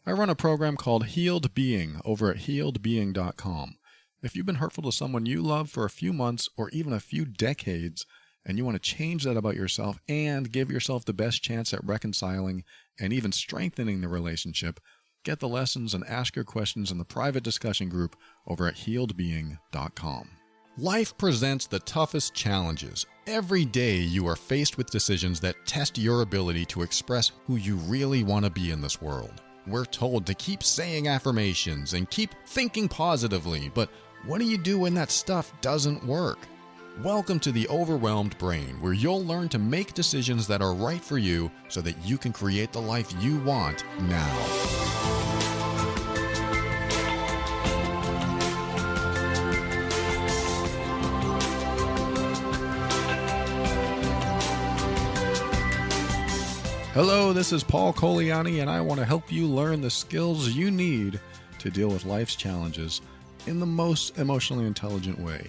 I run a program called Healed Being over at healedbeing.com. If you've been hurtful to someone you love for a few months or even a few decades, and you want to change that about yourself and give yourself the best chance at reconciling and even strengthening the relationship, get the lessons and ask your questions in the private discussion group over at healedbeing.com. Life presents the toughest challenges. Every day you are faced with decisions that test your ability to express who you really want to be in this world. We're told to keep saying affirmations and keep thinking positively, but what do you do when that stuff doesn't work? Welcome to the Overwhelmed Brain, where you'll learn to make decisions that are right for you so that you can create the life you want now. Hello, this is Paul Coliani, and I want to help you learn the skills you need to deal with life's challenges in the most emotionally intelligent way.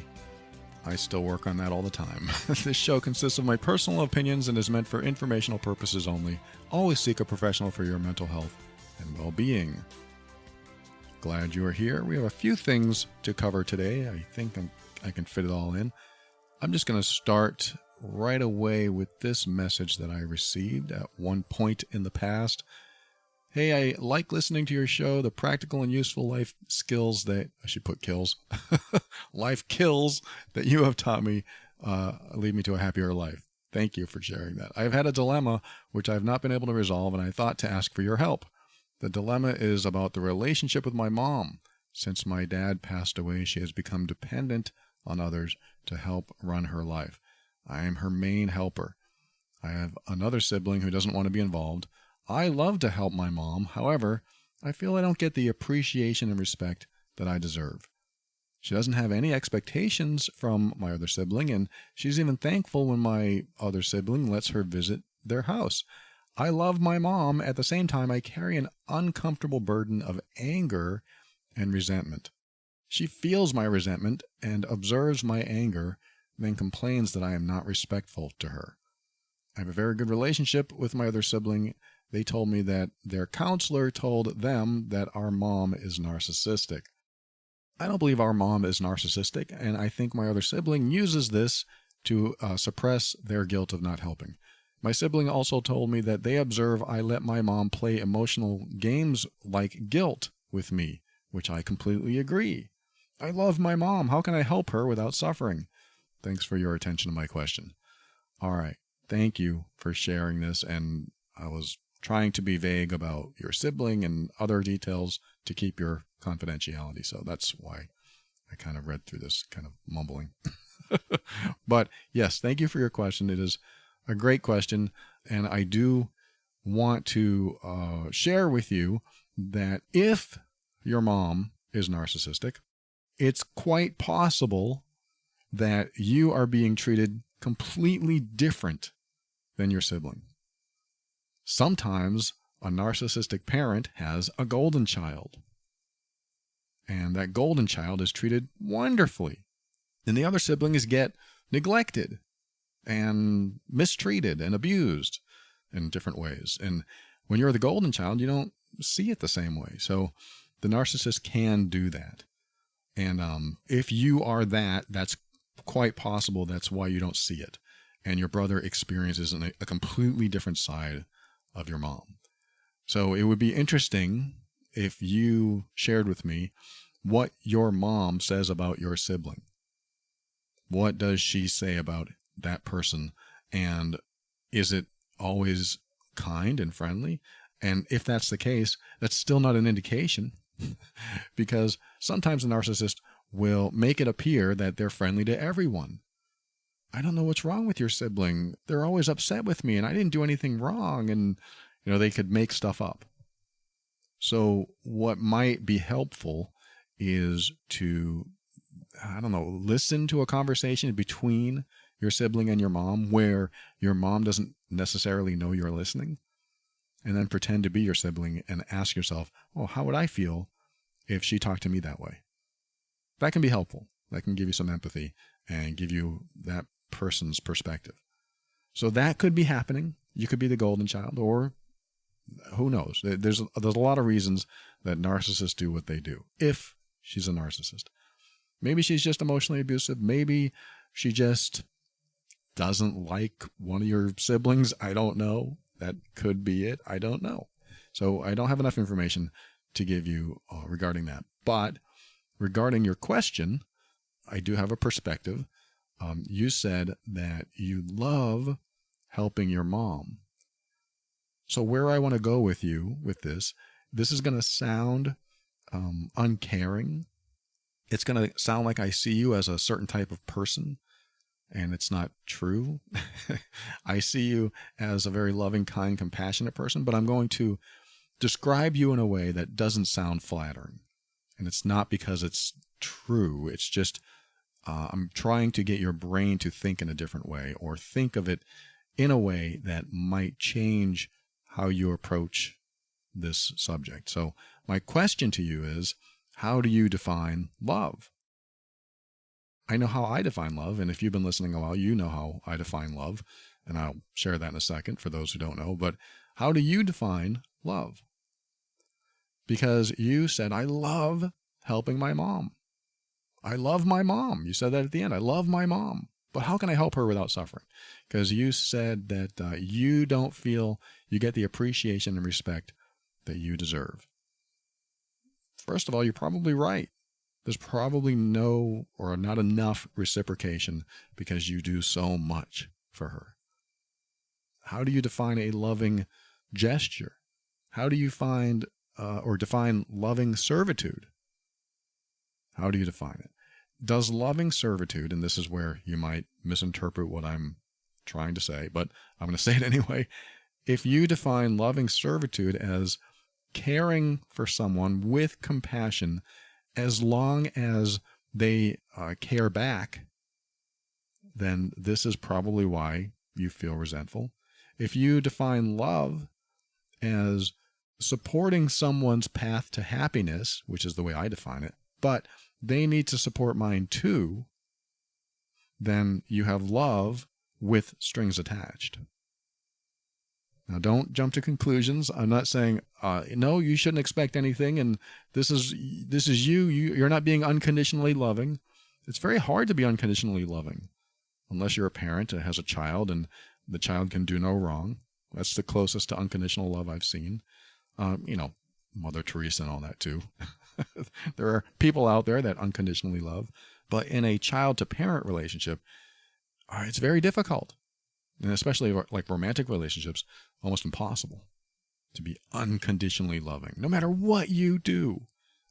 I still work on that all the time. This show consists of my personal opinions and is meant for informational purposes only. Always seek a professional for your mental health and well-being. Glad you are here. We have a few things to cover today. I think I can fit it all in. I'm just going to start right away with this message that I received at one point in the past. Hey, I like listening to your show. The practical and useful life skills that I should put kills, life kills that you have taught me lead me to a happier life. Thank you for sharing that. I've had a dilemma which I've not been able to resolve, and I thought to ask for your help. The dilemma is about the relationship with my mom. Since my dad passed away, she has become dependent on others to help run her life. I am her main helper. I have another sibling who doesn't want to be involved. I love to help my mom. However, I feel I don't get the appreciation and respect that I deserve. She doesn't have any expectations from my other sibling, and she's even thankful when my other sibling lets her visit their house. I love my mom. At the same time, I carry an uncomfortable burden of anger and resentment. She feels my resentment and observes my anger, then complains that I am not respectful to her. I have a very good relationship with my other sibling. They told me that their counselor told them that our mom is narcissistic. I don't believe our mom is narcissistic, and I think my other sibling uses this to suppress their guilt of not helping. My sibling also told me that they observe I let my mom play emotional games like guilt with me, which I completely agree. I love my mom. How can I help her without suffering? Thanks for your attention to my question. All right. Thank you for sharing this. And I was trying to be vague about your sibling and other details to keep your confidentiality. So that's why I kind of read through this kind of mumbling. But yes, thank you for your question. It is a great question. And I do want to share with you that if your mom is narcissistic, it's quite possible that you are being treated completely different than your sibling. Sometimes a narcissistic parent has a golden child, and that golden child is treated wonderfully, and the other siblings get neglected and mistreated and abused in different ways. And when you're the golden child, you don't see it the same way. So the narcissist can do that. And if you are that, that's quite possible that's why you don't see it. And your brother experiences a completely different side of your mom. So it would be interesting if you shared with me what your mom says about your sibling. What does she say about that person? And is it always kind and friendly? And if that's the case, that's still not an indication because sometimes a narcissist will make it appear that they're friendly to everyone. I don't know what's wrong with your sibling. They're always upset with me and I didn't do anything wrong. And, they could make stuff up. So what might be helpful is to, listen to a conversation between your sibling and your mom where your mom doesn't necessarily know you're listening, and then pretend to be your sibling and ask yourself, oh, how would I feel if she talked to me that way? That can be helpful. That can give you some empathy and give you that person's perspective. So that could be happening. You could be the golden child, or Who knows? There's a lot of reasons that narcissists do what they do. If she's a narcissist, maybe she's just emotionally abusive. Maybe she just doesn't like one of your siblings. I don't know. That could be it. I don't know. So I don't have enough information to give you regarding that. But regarding your question, I do have a perspective. You said that you love helping your mom. So where I want to go with you with this is going to sound uncaring. It's going to sound like I see you as a certain type of person, and it's not true. I see you as a very loving, kind, compassionate person, but I'm going to describe you in a way that doesn't sound flattering. And it's not because it's true. It's just I'm trying to get your brain to think in a different way, or think of it in a way that might change how you approach this subject. So my question to you is, how do you define love? I know how I define love, and if you've been listening a while, you know how I define love, and I'll share that in a second for those who don't know. But how do you define love? Because you said, I love helping my mom. I love my mom. You said that at the end. I love my mom. But how can I help her without suffering? Because you said that you don't feel you get the appreciation and respect that you deserve. First of all, you're probably right. There's probably no or not enough reciprocation because you do so much for her. How do you define a loving gesture? How do you find or define loving servitude? How do you define it? Does loving servitude, and this is where you might misinterpret what I'm trying to say, but I'm going to say it anyway. If you define loving servitude as caring for someone with compassion as long as they care back, then this is probably why you feel resentful. If you define love as supporting someone's path to happiness, which is the way I define it, but they need to support mine too, then you have love with strings attached. Now, don't jump to conclusions. I'm not saying, no, you shouldn't expect anything, and this is you. You're not being unconditionally loving. It's very hard to be unconditionally loving unless you're a parent and has a child and the child can do no wrong. That's the closest to unconditional love I've seen. Mother Teresa and all that too. There are people out there that unconditionally love, but in a child-to-parent relationship, it's very difficult. And especially like romantic relationships, almost impossible to be unconditionally loving. No matter what you do,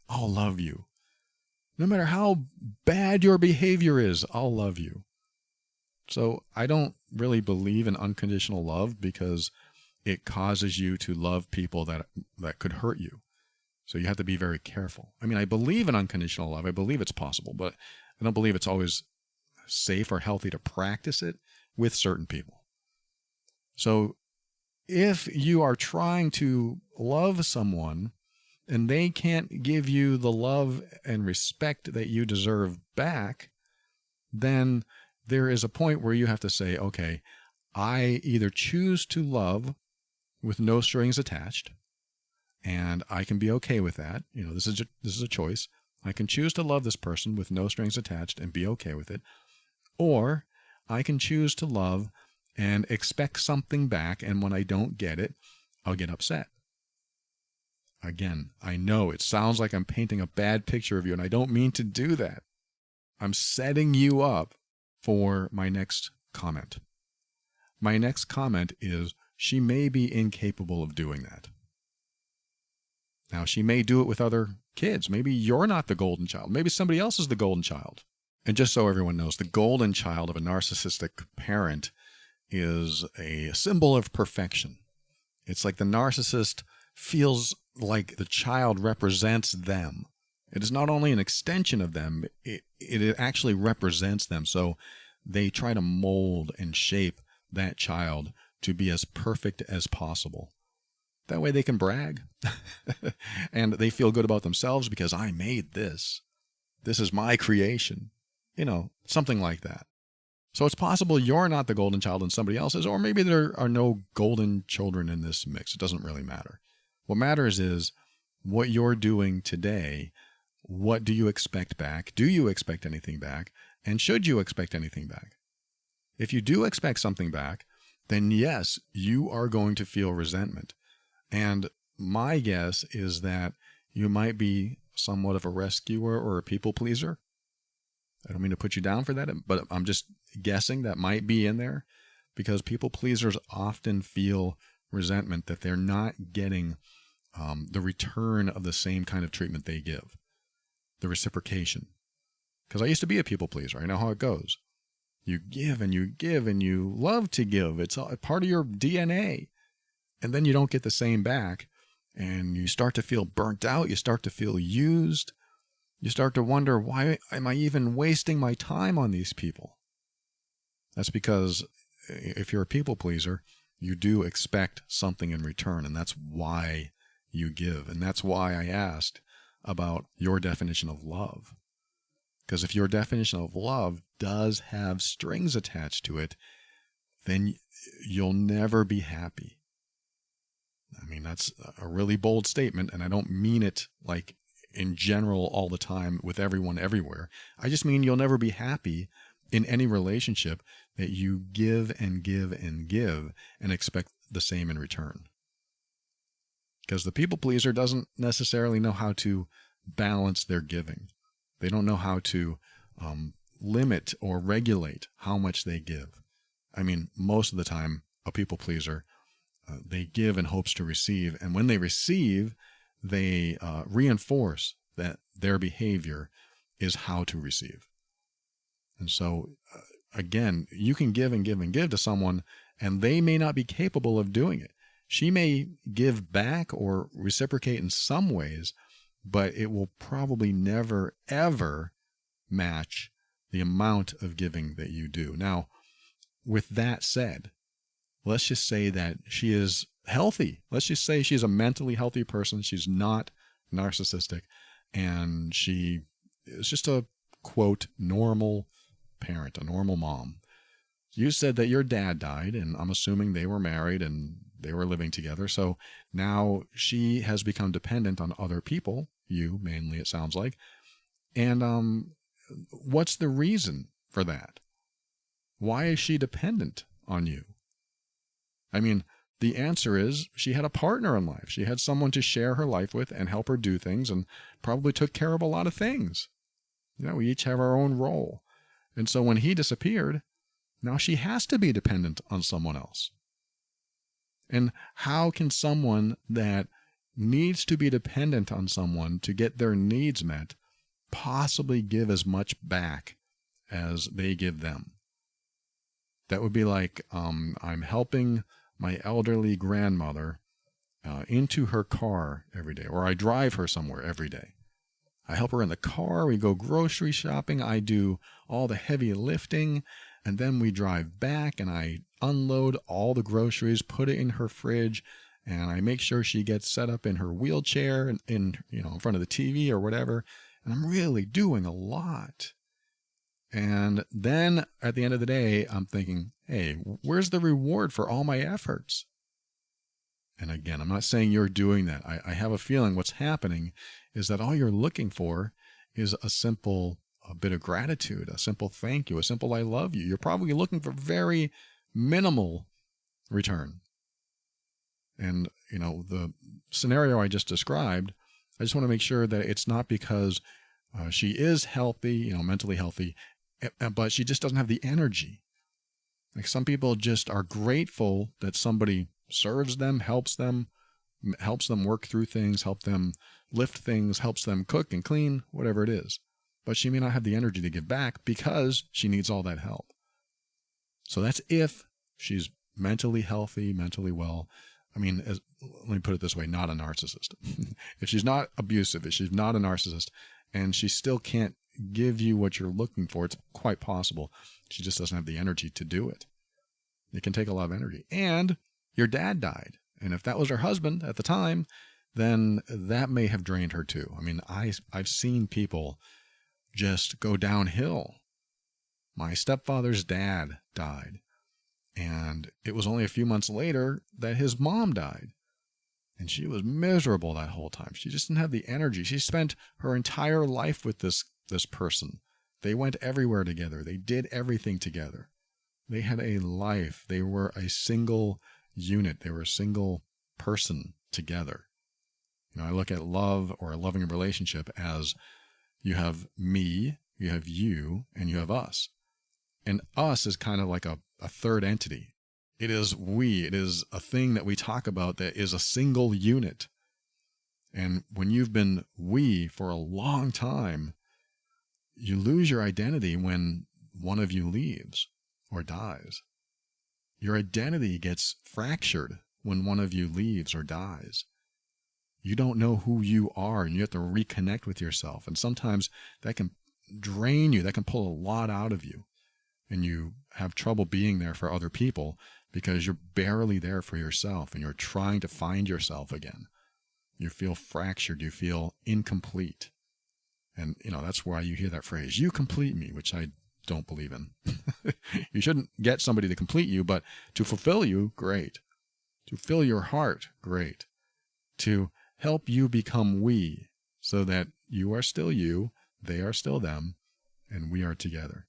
I'll love you. No matter how bad your behavior is, I'll love you. So I don't really believe in unconditional love because it causes you to love people that could hurt you. So you have to be very careful. I mean, I believe in unconditional love. I believe it's possible, but I don't believe it's always safe or healthy to practice it with certain people. So if you are trying to love someone and they can't give you the love and respect that you deserve back, then there is a point where you have to say, okay, I either choose to love with no strings attached, and I can be okay with that. This is a choice. I can choose to love this person with no strings attached and be okay with it. Or I can choose to love and expect something back, and when I don't get it, I'll get upset. Again, I know it sounds like I'm painting a bad picture of you, and I don't mean to do that. I'm setting you up for my next comment. My next comment is, she may be incapable of doing that. Now, she may do it with other kids. Maybe you're not the golden child. Maybe somebody else is the golden child. And just so everyone knows, the golden child of a narcissistic parent is a symbol of perfection. It's like the narcissist feels like the child represents them. It is not only an extension of them, it actually represents them. So they try to mold and shape that child to be as perfect as possible. That way they can brag. And they feel good about themselves because I made this. This is my creation. Something like that. So it's possible you're not the golden child and somebody else is, or maybe there are no golden children in this mix. It doesn't really matter. What matters is what you're doing today. What do you expect back? Do you expect anything back? And should you expect anything back? If you do expect something back, then yes, you are going to feel resentment. And my guess is that you might be somewhat of a rescuer or a people pleaser. I don't mean to put you down for that, but I'm just guessing that might be in there, because people pleasers often feel resentment that they're not getting the return of the same kind of treatment they give, the reciprocation. Because I used to be a people pleaser. I know how it goes. You give and you give and you love to give. It's a part of your DNA. And then you don't get the same back, and you start to feel burnt out. You start to feel used. You start to wonder, why am I even wasting my time on these people? That's because if you're a people pleaser, you do expect something in return, and that's why you give. And that's why I asked about your definition of love. Because if your definition of love does have strings attached to it, then you'll never be happy. I mean, that's a really bold statement, and I don't mean it like in general all the time with everyone everywhere. I just mean you'll never be happy in any relationship that you give and give and give and expect the same in return. Because the people pleaser doesn't necessarily know how to balance their giving. They don't know how to limit or regulate how much they give. I mean, most of the time, a people pleaser, they give in hopes to receive. And when they receive, they reinforce that their behavior is how to receive. And so, again, you can give and give and give to someone, and they may not be capable of doing it. She may give back or reciprocate in some ways, but it will probably never, ever match the amount of giving that you do. Now, with that said, let's just say that she is healthy. Let's just say she's a mentally healthy person. She's not narcissistic, and she is just a, quote, normal parent, a normal mom. You said that your dad died, and I'm assuming they were married and they were living together. So now she has become dependent on other people, you mainly, it sounds like. And what's the reason for that? Why is she dependent on you? I mean, the answer is she had a partner in life. She had someone to share her life with and help her do things, and probably took care of a lot of things. You know, we each have our own role. And so when he disappeared, now she has to be dependent on someone else. And how can someone that needs to be dependent on someone to get their needs met possibly give as much back as they give them? That would be like, I'm helping my elderly grandmother into her car every day, or I drive her somewhere every day. I help her in the car, we go grocery shopping, I do all the heavy lifting, and then we drive back and I unload all the groceries, put it in her fridge, and I make sure she gets set up in her wheelchair in front of the TV or whatever. And I'm really doing a lot. And then at the end of the day, I'm thinking, hey, where's the reward for all my efforts? And again, I'm not saying you're doing that. I have a feeling what's happening is that all you're looking for is a bit of gratitude, a simple thank you, a simple I love you. You're probably looking for very minimal return. And, the scenario I just described, I just want to make sure that it's not because she is healthy, mentally healthy, but she just doesn't have the energy. Like, some people just are grateful that somebody serves them, helps them work through things, help them lift things, helps them cook and clean, whatever it is. But she may not have the energy to give back because she needs all that help. So that's if she's mentally healthy, mentally well. I mean, let me put it this way, not a narcissist. If she's not abusive, if she's not a narcissist, and she still can't give you what you're looking for, it's quite possible she just doesn't have the energy to do it. It can take a lot of energy. And your dad died. And if that was her husband at the time, then that may have drained her too. I mean, I've seen people just go downhill My stepfather's dad died, and it was only a few months later that his mom died. And she was miserable that whole time. She just didn't have the energy. She spent her entire life with this person. They went everywhere together. They did everything together. They had a life. They were a single unit. They were a single person together. I look at love or a loving relationship as you have me, you have you, and you have us. And us is kind of like a third entity. It is we. It is a thing that we talk about that is a single unit. And when you've been we for a long time, you lose your identity when one of you leaves or dies. Your identity gets fractured when one of you leaves or dies. You don't know who you are, and you have to reconnect with yourself. And sometimes that can drain you. That can pull a lot out of you. And you have trouble being there for other people because you're barely there for yourself, and you're trying to find yourself again. You feel fractured. You feel incomplete. And, that's why you hear that phrase, you complete me, which I don't believe in. You shouldn't get somebody to complete you, but to fulfill you, great. To fill your heart, great. To help you become we, so that you are still you, they are still them, and we are together.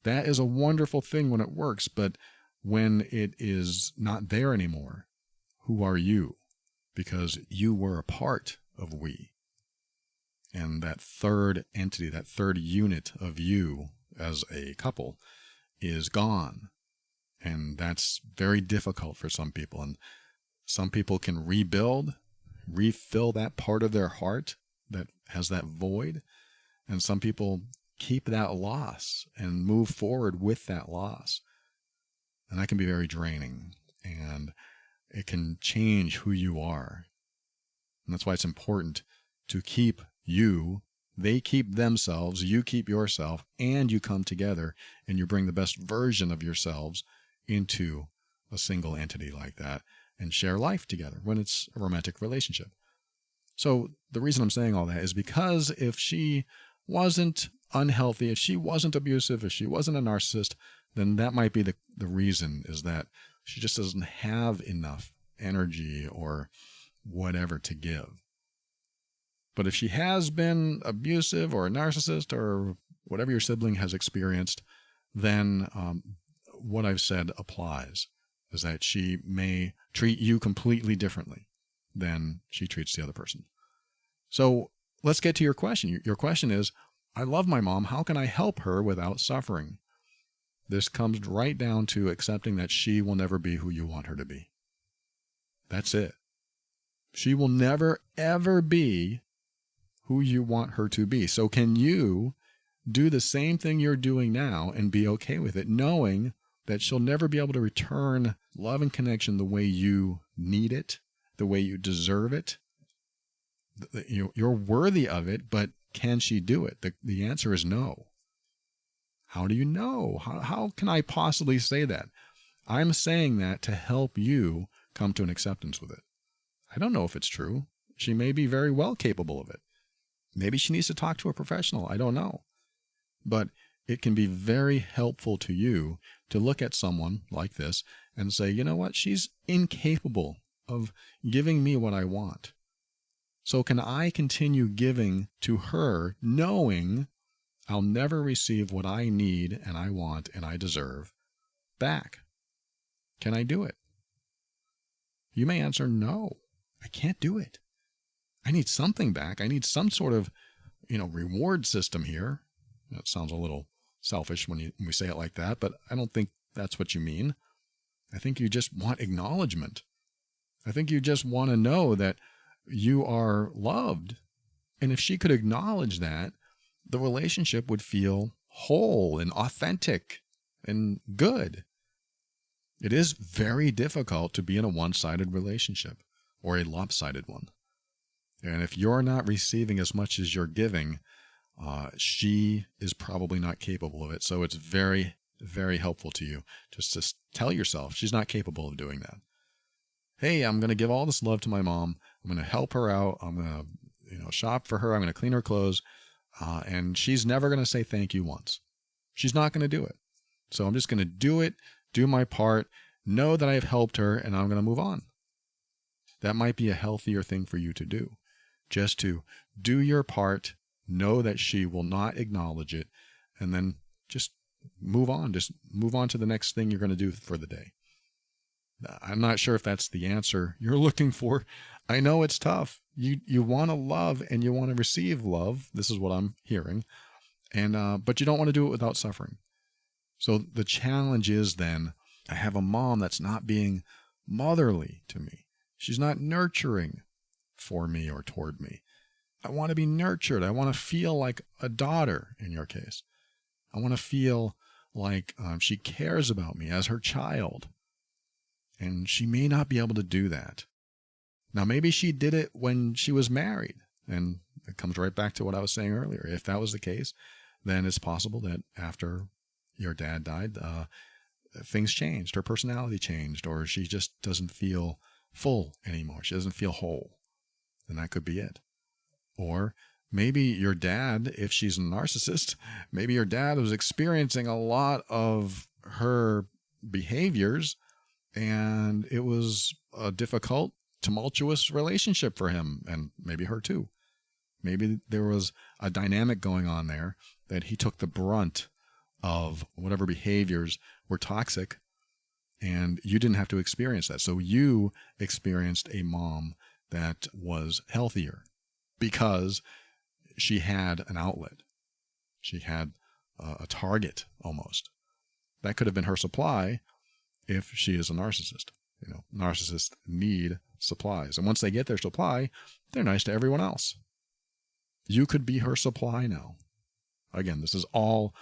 That is a wonderful thing when it works, but when it is not there anymore, who are you? Because you were a part of we. And that third entity, that third unit of you as a couple is gone. And that's very difficult for some people. And some people can rebuild, refill that part of their heart that has that void. And some people keep that loss and move forward with that loss. And that can be very draining, and it can change who you are. And that's why it's important to keep you, they keep themselves, you keep yourself, and you come together and you bring the best version of yourselves into a single entity like that and share life together when it's a romantic relationship. So the reason I'm saying all that is because if she wasn't unhealthy, if she wasn't abusive, if she wasn't a narcissist, then that might be the reason, is that she just doesn't have enough energy or whatever to give. But if she has been abusive or a narcissist or whatever your sibling has experienced, then what I've said applies, is that she may treat you completely differently than she treats the other person. So let's get to your question. Your question is, I love my mom. How can I help her without suffering? This comes right down to accepting that she will never be who you want her to be. That's it. She will never, ever be who you want her to be. So can you do the same thing you're doing now and be okay with it, knowing that she'll never be able to return love and connection the way you need it, the way you deserve it? You're worthy of it, but can she do it? The answer is no. How do you know? How can I possibly say that? I'm saying that to help you come to an acceptance with it. I don't know if it's true. She may be very well capable of it. Maybe she needs to talk to a professional. I don't know. But it can be very helpful to you to look at someone like this and say, you know what? She's incapable of giving me what I want. So can I continue giving to her knowing I'll never receive what I need and I want and I deserve back? Can I do it? You may answer, no, I can't do it. I need something back. I need some sort of, reward system here. That sounds a little selfish when we say it like that, but I don't think that's what you mean. I think you just want acknowledgement. I think you just want to know that you are loved. And if she could acknowledge that, the relationship would feel whole and authentic and good. It is very difficult to be in a one-sided relationship or a lopsided one. And if you're not receiving as much as you're giving, she is probably not capable of it. So it's very, very helpful to you just to tell yourself she's not capable of doing that. Hey, I'm going to give all this love to my mom. I'm going to help her out. I'm going to, shop for her. I'm going to clean her clothes. And she's never going to say thank you once. She's not going to do it. So I'm just going to do it, do my part, know that I've helped her, and I'm going to move on. That might be a healthier thing for you to do. Just to do your part, know that she will not acknowledge it, and then just move on. Just move on to the next thing you're going to do for the day. I'm not sure if that's the answer you're looking for. I know it's tough. You want to love and you want to receive love. This is what I'm hearing. And but you don't want to do it without suffering. So the challenge is then, I have a mom that's not being motherly to me. She's not nurturing for me or toward me. I want to be nurtured. I want to feel like a daughter in your case. I want to feel like she cares about me as her child. And she may not be able to do that. Now, maybe she did it when she was married. And it comes right back to what I was saying earlier. If that was the case, then it's possible that after your dad died, things changed. Her personality changed, or she just doesn't feel full anymore. She doesn't feel whole. And that could be it. Or maybe your dad, if she's a narcissist, maybe your dad was experiencing a lot of her behaviors, and it was a difficult, tumultuous relationship for him, and maybe her too. Maybe there was a dynamic going on there that he took the brunt of whatever behaviors were toxic, and you didn't have to experience that. So you experienced a mom that was healthier because she had an outlet. She had a target almost. That could have been her supply if she is a narcissist. You know, narcissists need supplies. And once they get their supply, they're nice to everyone else. You could be her supply now. Again, this is all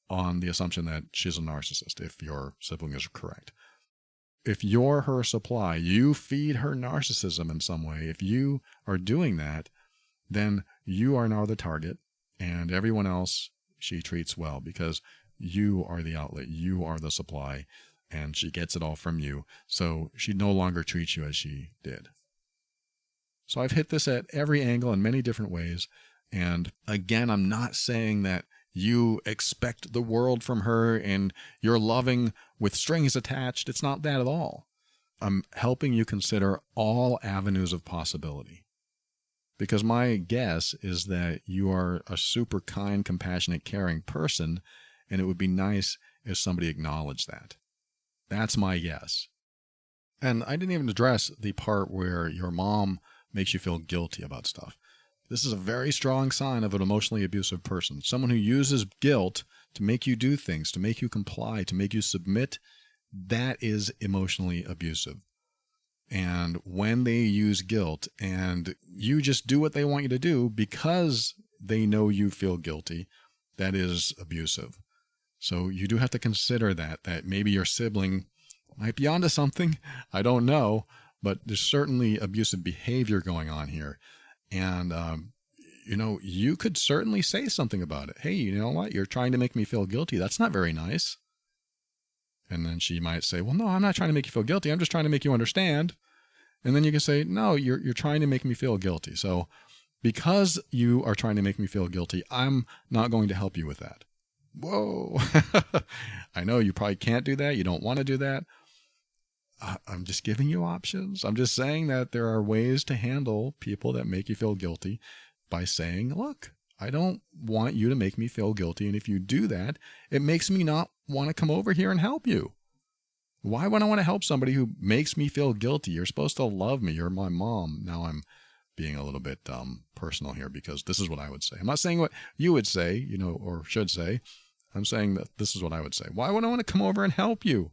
on the assumption that she's a narcissist, if your sibling is correct. If you're her supply, you feed her narcissism in some way. If you are doing that, then you are now the target, and everyone else she treats well because you are the outlet, you are the supply, and she gets it all from you. So she no longer treats you as she did. So I've hit this at every angle in many different ways. And again, I'm not saying that you expect the world from her and you're loving with strings attached. It's not that at all. I'm helping you consider all avenues of possibility. Because my guess is that you are a super kind, compassionate, caring person, and it would be nice if somebody acknowledged that. That's my guess. And I didn't even address the part where your mom makes you feel guilty about stuff. This is a very strong sign of an emotionally abusive person. Someone who uses guilt to make you do things, to make you comply, to make you submit, that is emotionally abusive. And when they use guilt and you just do what they want you to do because they know you feel guilty, that is abusive. So you do have to consider that maybe your sibling might be onto something. I don't know, but there's certainly abusive behavior going on here. And, you could certainly say something about it. Hey, you know what? You're trying to make me feel guilty. That's not very nice. And then she might say, well, no, I'm not trying to make you feel guilty. I'm just trying to make you understand. And then you can say, no, you're trying to make me feel guilty. So because you are trying to make me feel guilty, I'm not going to help you with that. Whoa. I know you probably can't do that. You don't want to do that. I'm just giving you options. I'm just saying that there are ways to handle people that make you feel guilty by saying, look, I don't want you to make me feel guilty. And if you do that, it makes me not want to come over here and help you. Why would I want to help somebody who makes me feel guilty? You're supposed to love me. You're my mom. Now I'm being a little bit personal here because this is what I would say. I'm not saying what you would say, or should say. I'm saying that this is what I would say. Why would I want to come over and help you?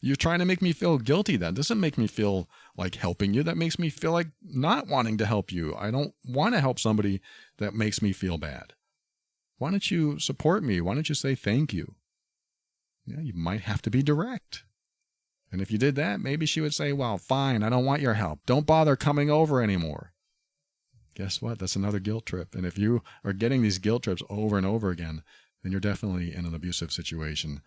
You're trying to make me feel guilty. That doesn't make me feel like helping you. That makes me feel like not wanting to help you. I don't want to help somebody that makes me feel bad. Why don't you support me? Why don't you say thank you? You might have to be direct. And if you did that, maybe she would say, well, fine, I don't want your help. Don't bother coming over anymore. Guess what? That's another guilt trip. And if you are getting these guilt trips over and over again, then you're definitely in an abusive situation.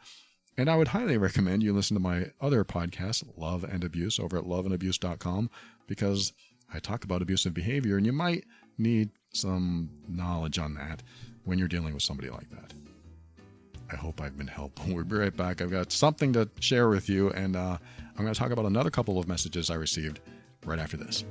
And I would highly recommend you listen to my other podcast, Love and Abuse, over at loveandabuse.com, because I talk about abusive behavior, and you might need some knowledge on that when you're dealing with somebody like that. I hope I've been helpful. We'll be right back. I've got something to share with you, and I'm going to talk about another couple of messages I received right after this.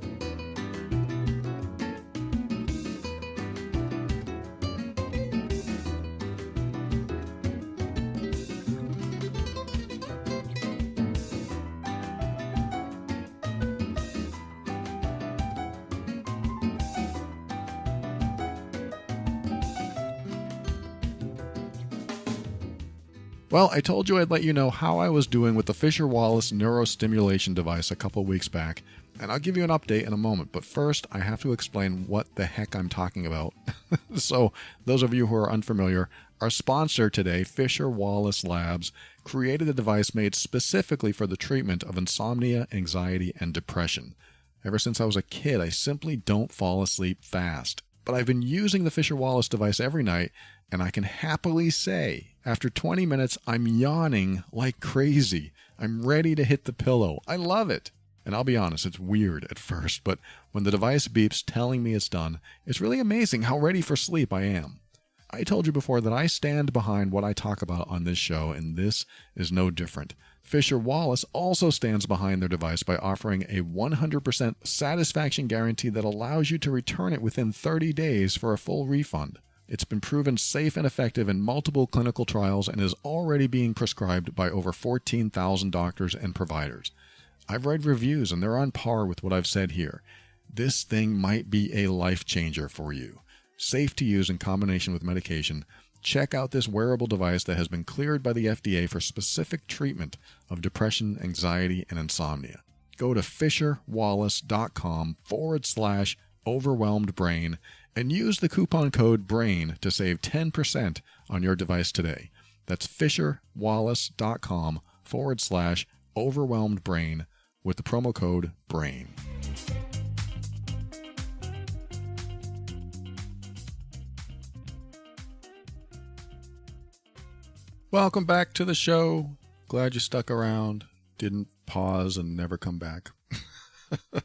Well, I told you I'd let you know how I was doing with the Fisher-Wallace neurostimulation device a couple weeks back, and I'll give you an update in a moment. But first, I have to explain what the heck I'm talking about. So, those of you who are unfamiliar, our sponsor today, Fisher-Wallace Labs, created a device made specifically for the treatment of insomnia, anxiety, and depression. Ever since I was a kid, I simply don't fall asleep fast. But I've been using the Fisher-Wallace device every night, and I can happily say, after 20 minutes, I'm yawning like crazy. I'm ready to hit the pillow. I love it. And I'll be honest, it's weird at first, but when the device beeps telling me it's done, it's really amazing how ready for sleep I am. I told you before that I stand behind what I talk about on this show, and this is no different. Fisher-Wallace also stands behind their device by offering a 100% satisfaction guarantee that allows you to return it within 30 days for a full refund. It's been proven safe and effective in multiple clinical trials and is already being prescribed by over 14,000 doctors and providers. I've read reviews and they're on par with what I've said here. This thing might be a life changer for you. Safe to use in combination with medication. Check out this wearable device that has been cleared by the FDA for specific treatment of depression, anxiety, and insomnia. Go to fisherwallace.com/overwhelmedbrain and use the coupon code BRAIN to save 10% on your device today. That's fisherwallace.com/overwhelmedbrain with the promo code BRAIN. Welcome back to the show. Glad you stuck around, didn't pause and never come back. I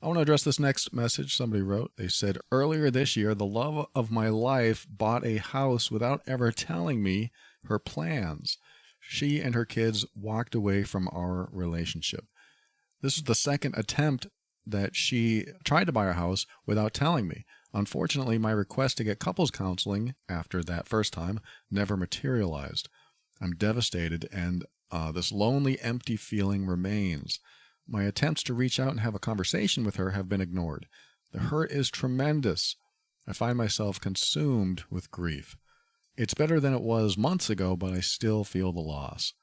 want to address this next message somebody wrote. They said, earlier this year, the love of my life bought a house without ever telling me her plans. She and her kids walked away from our relationship. This is the second attempt that she tried to buy a house without telling me. Unfortunately, my request to get couples counseling after that first time never materialized. I'm devastated, and this lonely, empty feeling remains. My attempts to reach out and have a conversation with her have been ignored. The hurt is tremendous. I find myself consumed with grief. It's better than it was months ago, but I still feel the loss.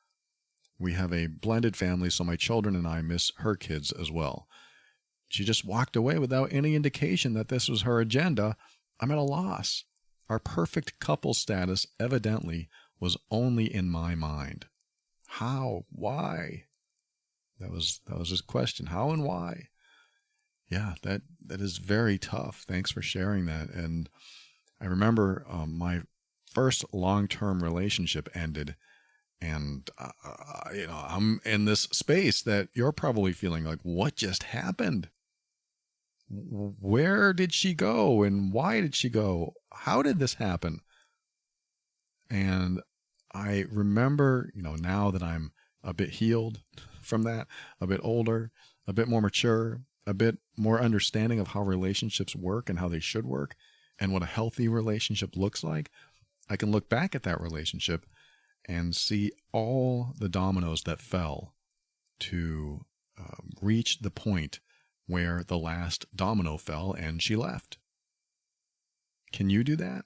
We have a blended family, so my children and I miss her kids as well. She just walked away without any indication that this was her agenda. I'm at a loss. Our perfect couple status evidently was only in my mind. How? Why? That was his question. How and why? Yeah, that is very tough. Thanks for sharing that. And I remember my first long-term relationship ended, and I'm in this space that you're probably feeling like, what just happened? Where did she go, and why did she go? How did this happen? And I remember, now that I'm a bit healed from that, a bit older, a bit more mature, a bit more understanding of how relationships work and how they should work and what a healthy relationship looks like, I can look back at that relationship and see all the dominoes that fell to reach the point where the last domino fell and she left. Can you do that?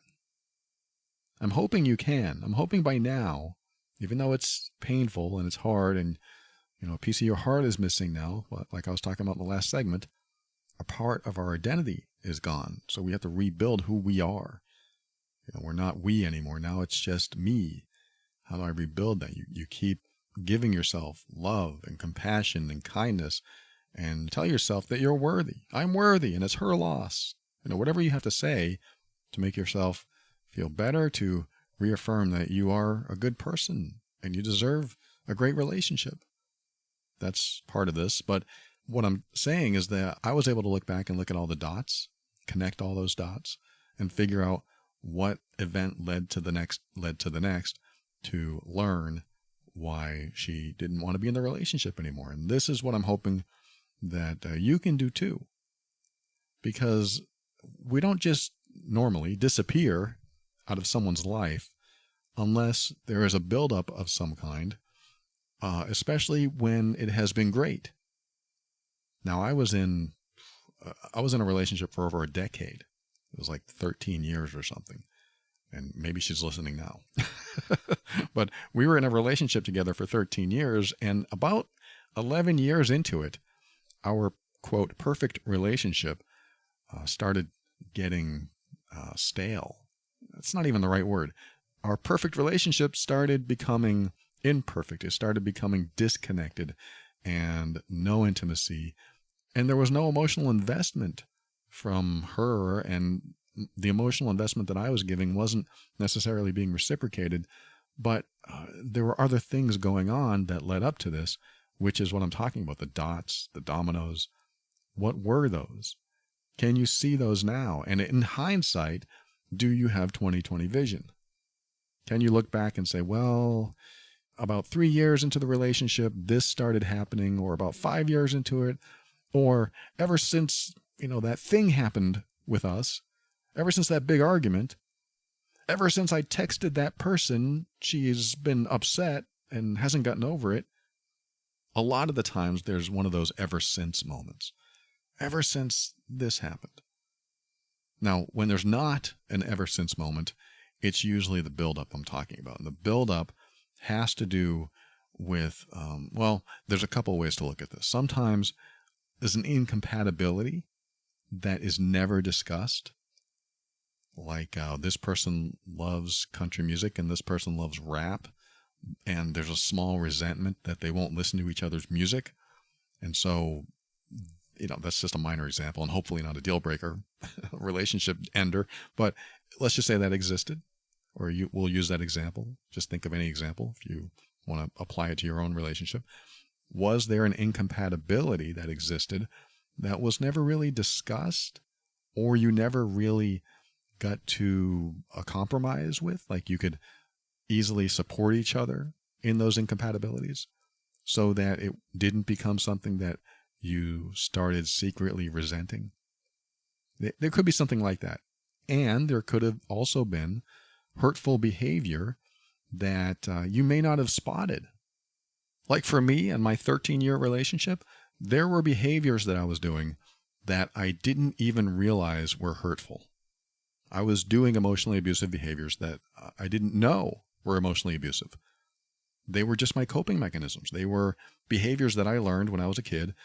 I'm hoping you can. I'm hoping by now, even though it's painful and it's hard and a piece of your heart is missing now, but like I was talking about in the last segment, a part of our identity is gone. So we have to rebuild who we are. We're not we anymore. Now it's just me. How do I rebuild that? You keep giving yourself love and compassion and kindness and tell yourself that you're worthy. I'm worthy and it's her loss. Whatever you have to say to make yourself feel better, to reaffirm that you are a good person and you deserve a great relationship. That's part of this. But what I'm saying is that I was able to look back and look at all the dots, connect all those dots, and figure out what event led to the next, to learn why she didn't want to be in the relationship anymore. And this is what I'm hoping that you can do too. Because we don't just normally disappear out of someone's life unless there is a buildup of some kind, especially when it has been great. Now, I was in a relationship for over a decade. It was like 13 years or something. And maybe she's listening now. But we were in a relationship together for 13 years, and about 11 years into it, our, quote, perfect relationship started getting stale. That's not even the right word. Our perfect relationship started becoming imperfect. It started becoming disconnected and no intimacy. And there was no emotional investment from her, and the emotional investment that I was giving wasn't necessarily being reciprocated, but there were other things going on that led up to this, which is what I'm talking about, the dots, the dominoes. What were those? Can you see those now? And in hindsight, do you have 20/20 vision? Can you look back and say, well, about 3 years into the relationship, this started happening, or about 5 years into it, or ever since, that thing happened with us, ever since that big argument, ever since I texted that person, she's been upset and hasn't gotten over it. A lot of the times there's one of those ever since moments. Ever since this happened. Now, when there's not an ever since moment, it's usually the buildup I'm talking about. And the buildup has to do with, there's a couple ways to look at this. Sometimes there's an incompatibility that is never discussed. Like this person loves country music and this person loves rap, and there's a small resentment that they won't listen to each other's music. And so, that's just a minor example and hopefully not a deal breaker, relationship ender. But let's just say that existed, or we'll use that example. Just think of any example if you want to apply it to your own relationship. Was there an incompatibility that existed that was never really discussed, or you never really got to a compromise with? Like you could easily support each other in those incompatibilities so that it didn't become something that you started secretly resenting. There could be something like that. And there could have also been hurtful behavior that you may not have spotted. Like for me and my 13-year relationship, there were behaviors that I was doing that I didn't even realize were hurtful. I was doing emotionally abusive behaviors that I didn't know were emotionally abusive. They were just my coping mechanisms. They were behaviors that I learned when I was a kid,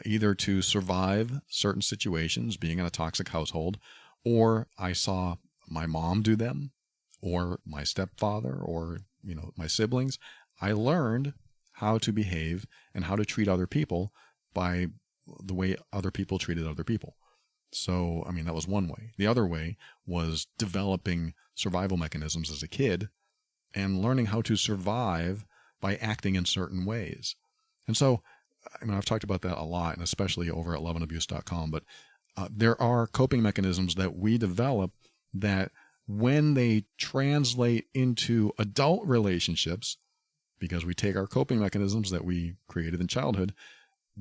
either to survive certain situations, being in a toxic household, or I saw my mom do them, or my stepfather, or my siblings. I learned how to behave and how to treat other people by the way other people treated other people. So, that was one way. The other way was developing survival mechanisms as a kid and learning how to survive by acting in certain ways. And so, I've talked about that a lot, and especially over at loveandabuse.com, but there are coping mechanisms that we develop that when they translate into adult relationships, because we take our coping mechanisms that we created in childhood,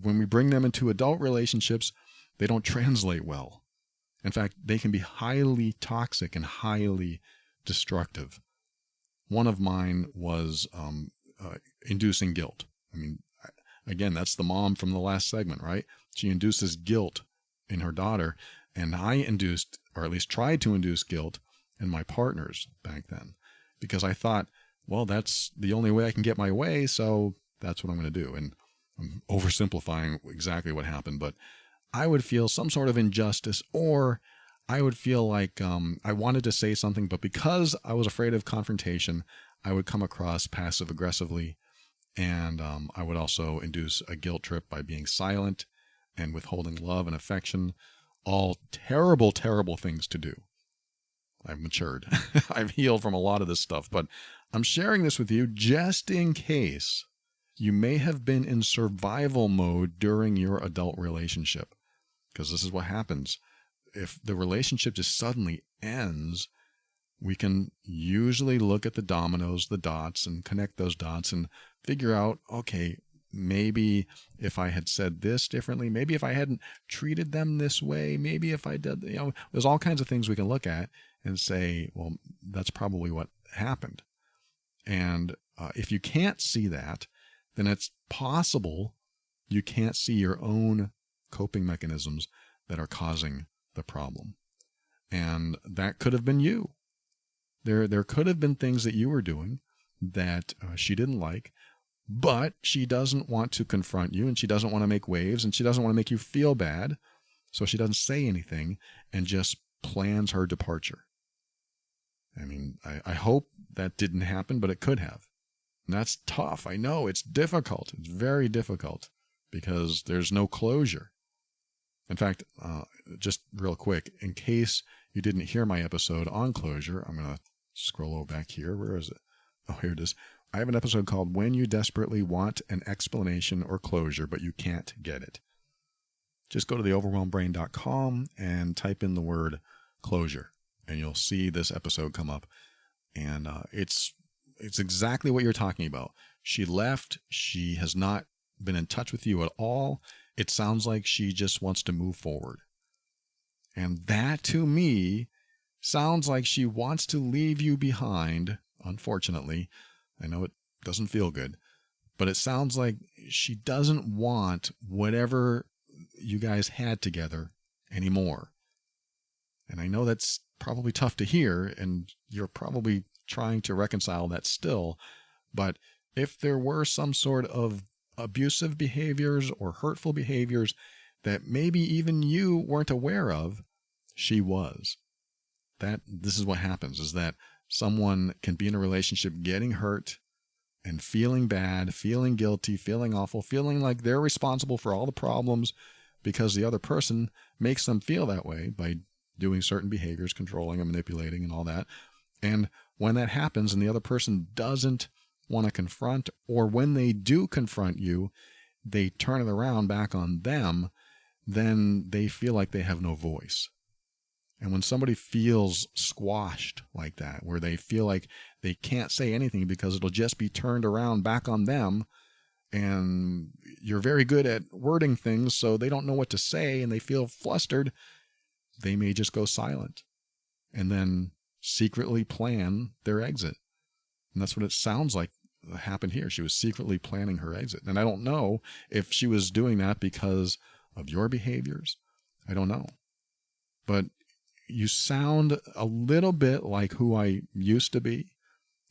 when we bring them into adult relationships, they don't translate well. In fact, they can be highly toxic and highly destructive. One of mine was inducing guilt. Again, that's the mom from the last segment, right? She induces guilt in her daughter, and I induced, or at least tried to induce, guilt in my partners back then, because I thought, well, that's the only way I can get my way, so that's what I'm going to do. And I'm oversimplifying exactly what happened, but I would feel some sort of injustice, or I would feel like I wanted to say something, but because I was afraid of confrontation, I would come across passive aggressively, and I would also induce a guilt trip by being silent and withholding love and affection. All terrible, terrible things to do. I've matured. I've healed from a lot of this stuff, but I'm sharing this with you just in case you may have been in survival mode during your adult relationship, because this is what happens. If the relationship just suddenly ends, we can usually look at the dominoes, the dots, and connect those dots and figure out, okay, maybe if I had said this differently, maybe if I hadn't treated them this way, maybe if I did, there's all kinds of things we can look at and say, well, that's probably what happened. And if you can't see that, then it's possible you can't see your own coping mechanisms that are causing the problem. And that could have been you. There could have been things that you were doing that she didn't like, but she doesn't want to confront you, and she doesn't want to make waves, and she doesn't want to make you feel bad. So she doesn't say anything and just plans her departure. I mean, I hope that didn't happen, but it could have. And that's tough. I know it's difficult. It's very difficult because there's no closure. In fact, just real quick, in case you didn't hear my episode on closure, I'm going to scroll over back here. Where is it? Oh, here it is. I have an episode called When You Desperately Want an Explanation or Closure, but You Can't Get It. Just go to theoverwhelmedbrain.com and type in the word closure, and you'll see this episode come up. And it's exactly what you're talking about. She left. She has not been in touch with you at all. It sounds like she just wants to move forward. And that, to me, sounds like she wants to leave you behind, unfortunately. I know it doesn't feel good, but it sounds like she doesn't want whatever you guys had together anymore. And I know that's probably tough to hear, and you're probably trying to reconcile that still. But if there were some sort of abusive behaviors or hurtful behaviors that maybe even you weren't aware of, she was. This is what happens, is that someone can be in a relationship getting hurt and feeling bad, feeling guilty, feeling awful, feeling like they're responsible for all the problems because the other person makes them feel that way by doing certain behaviors, controlling and manipulating and all that. And when that happens and the other person doesn't want to confront, or when they do confront you, they turn it around back on them, then they feel like they have no voice. And when somebody feels squashed like that, where they feel like they can't say anything because it'll just be turned around back on them, and you're very good at wording things so they don't know what to say and they feel flustered, they may just go silent and then secretly plan their exit. And that's what it sounds like happened here. She was secretly planning her exit. And I don't know if she was doing that because of your behaviors. I don't know. But you sound a little bit like who I used to be,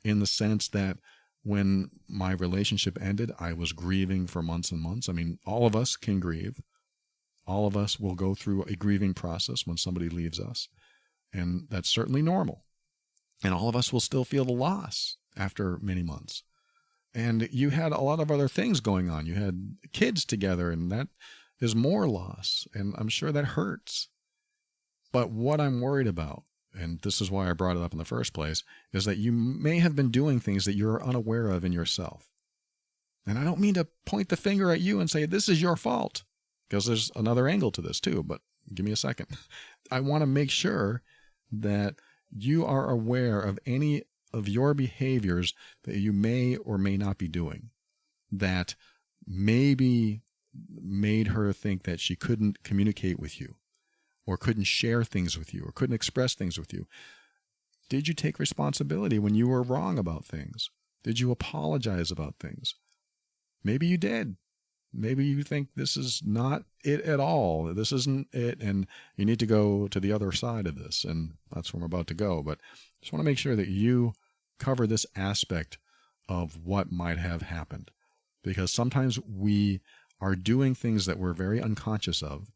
in the sense that when my relationship ended, I was grieving for months and months. I mean, all of us can grieve. All of us will go through a grieving process when somebody leaves us. And that's certainly normal. And all of us will still feel the loss after many months. And you had a lot of other things going on. You had kids together, and that is more loss. And I'm sure that hurts. But what I'm worried about, and this is why I brought it up in the first place, is that you may have been doing things that you're unaware of in yourself. And I don't mean to point the finger at you and say, this is your fault, because there's another angle to this too, but give me a second. I want to make sure that you are aware of any of your behaviors that you may or may not be doing that maybe made her think that she couldn't communicate with you, or couldn't share things with you, or couldn't express things with you. Did you take responsibility when you were wrong about things? Did you apologize about things? Maybe you did. Maybe you think this is not it at all. This isn't it, and you need to go to the other side of this, and that's where I'm about to go. But I just want to make sure that you cover this aspect of what might have happened, because sometimes we are doing things that we're very unconscious of.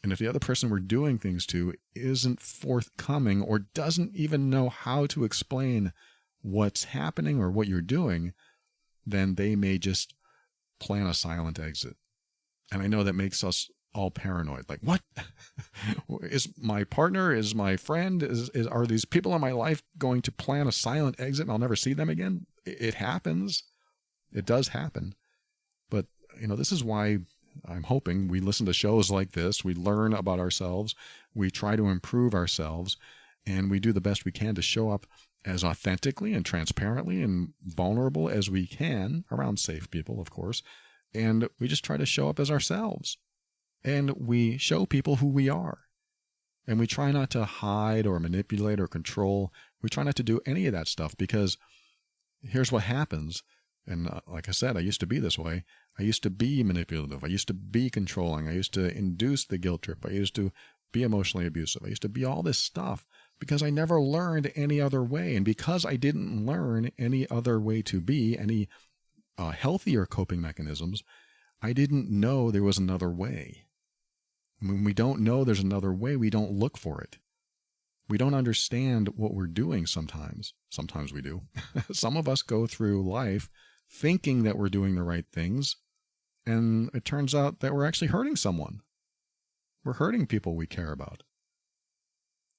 And if the other person we're doing things to isn't forthcoming or doesn't even know how to explain what's happening or what you're doing, then they may just plan a silent exit. And I know that makes us all paranoid. Like, what? Is my partner, is my friend, are these people in my life going to plan a silent exit and I'll never see them again? It happens. It does happen. But, this is why I'm hoping we listen to shows like this. We learn about ourselves. We try to improve ourselves. And we do the best we can to show up as authentically and transparently and vulnerable as we can around safe people, of course. And we just try to show up as ourselves. And we show people who we are. And we try not to hide or manipulate or control. We try not to do any of that stuff, because here's what happens. And like I said, I used to be this way. I used to be manipulative. I used to be controlling. I used to induce the guilt trip. I used to be emotionally abusive. I used to be all this stuff because I never learned any other way. And because I didn't learn any other way to be, any healthier coping mechanisms, I didn't know there was another way. When we don't know there's another way, we don't look for it. We don't understand what we're doing sometimes. Sometimes we do. Some of us go through life thinking that we're doing the right things, and it turns out that we're actually hurting someone. We're hurting people we care about.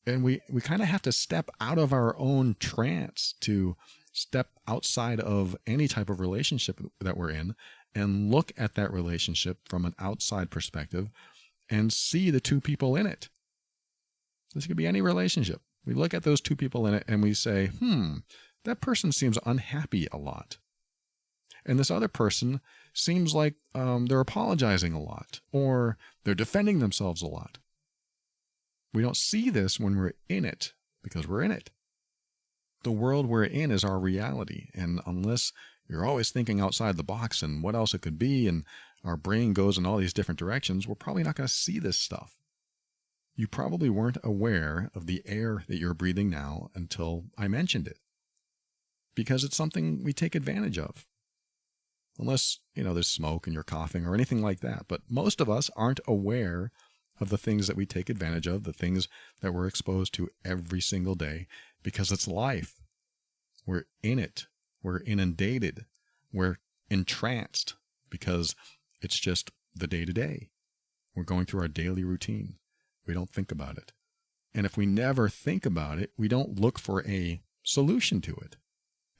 And we kind of have to step out of our own trance, to step outside of any type of relationship that we're in and look at that relationship from an outside perspective and see the two people in it. This could be any relationship. We look at those two people in it and we say, that person seems unhappy a lot. And this other person seems like they're apologizing a lot, or they're defending themselves a lot. We don't see this when we're in it, because we're in it. The world we're in is our reality. And unless you're always thinking outside the box and what else it could be, and our brain goes in all these different directions, we're probably not going to see this stuff. You probably weren't aware of the air that you're breathing now until I mentioned it, because it's something we take advantage of. Unless, there's smoke and you're coughing or anything like that. But most of us aren't aware of the things that we take advantage of, the things that we're exposed to every single day, because it's life. We're in it. We're inundated. We're entranced because it's just the day-to-day. We're going through our daily routine. We don't think about it. And if we never think about it, we don't look for a solution to it.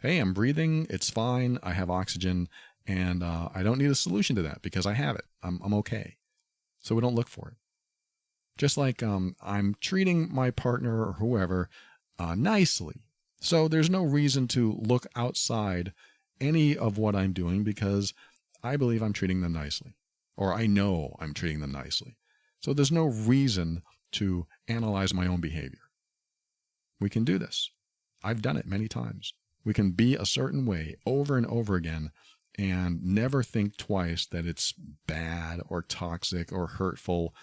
Hey, I'm breathing. It's fine. I have oxygen. And I don't need a solution to that because I have it. I'm okay. So we don't look for it. Just like I'm treating my partner or whoever nicely. So there's no reason to look outside any of what I'm doing, because I believe I'm treating them nicely. Or I know I'm treating them nicely. So there's no reason to analyze my own behavior. We can do this. I've done it many times. We can be a certain way over and over again and never think twice that it's bad or toxic or hurtful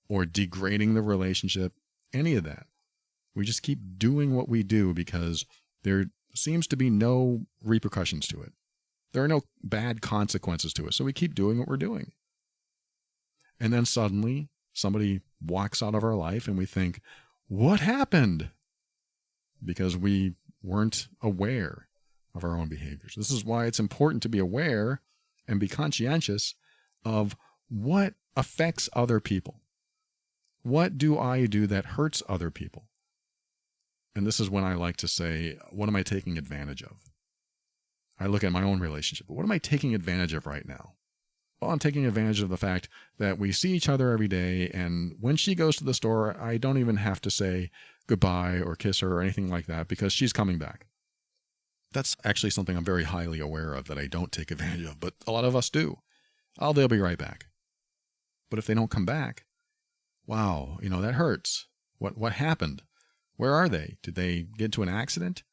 or degrading the relationship, any of that. We just keep doing what we do because there seems to be no repercussions to it. There are no bad consequences to it. So we keep doing what we're doing. And then suddenly somebody walks out of our life and we think, what happened? Because we weren't aware of our own behaviors. This is why it's important to be aware and be conscientious of what affects other people. What do I do that hurts other people? And this is when I like to say, what am I taking advantage of? I look at my own relationship. What am I taking advantage of right now? Well, I'm taking advantage of the fact that we see each other every day, and when she goes to the store, I don't even have to say goodbye or kiss her or anything like that, because she's coming back. That's actually something I'm very highly aware of that I don't take advantage of, but a lot of us do. Oh, they'll be right back. But if they don't come back, wow, that hurts. What happened? Where are they? Did they get into an accident?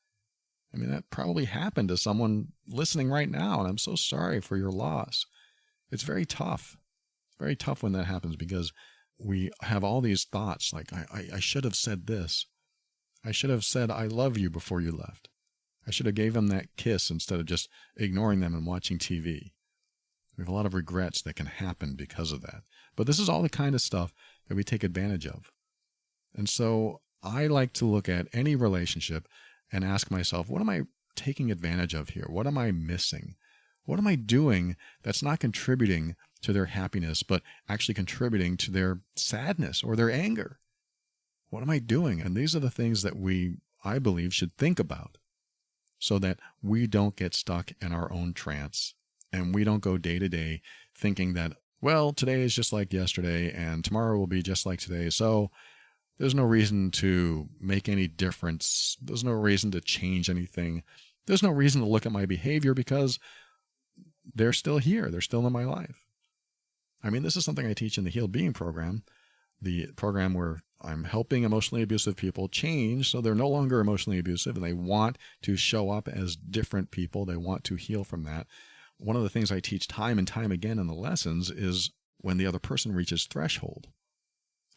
I mean, that probably happened to someone listening right now, and I'm so sorry for your loss. It's very tough. It's very tough when that happens, because we have all these thoughts like, I should have said this. I should have said, I love you before you left. I should have gave them that kiss instead of just ignoring them and watching TV. We have a lot of regrets that can happen because of that. But this is all the kind of stuff that we take advantage of. And so I like to look at any relationship and ask myself, what am I taking advantage of here? What am I missing? What am I doing that's not contributing to their happiness, but actually contributing to their sadness or their anger? What am I doing? And these are the things that I believe, should think about, so that we don't get stuck in our own trance and we don't go day to day thinking that, well, today is just like yesterday and tomorrow will be just like today. So There's no reason to make any difference. There's no reason to change anything. There's no reason to look at my behavior because they're still here. They're still in my life. I mean, this is something I teach in the Healed Being program, the program where I'm helping emotionally abusive people change so they're no longer emotionally abusive and they want to show up as different people. They want to heal from that. One of the things I teach time and time again in the lessons is when the other person reaches threshold.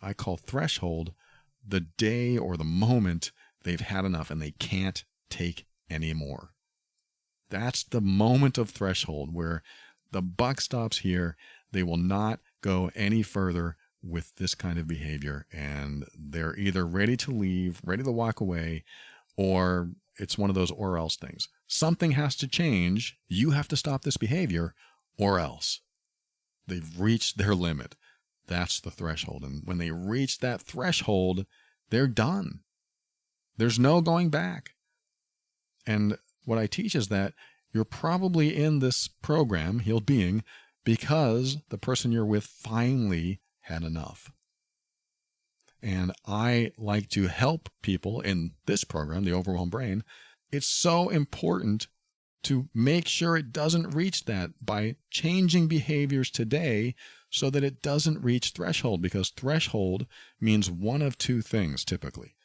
I call threshold the day or the moment they've had enough and they can't take any more. That's the moment of threshold where the buck stops here. They will not go any further with this kind of behavior, and they're either ready to leave, ready to walk away, or it's one of those or else things. Something has to change. You have to stop this behavior, or else. They've reached their limit. That's the threshold. And when they reach that threshold, they're done. There's no going back. And what I teach is that you're probably in this program, Healed Being, because the person you're with finally had enough. And I like to help people in this program, the Overwhelmed Brain. It's so important to make sure it doesn't reach that by changing behaviors today so that it doesn't reach threshold, because threshold means one of two things typically.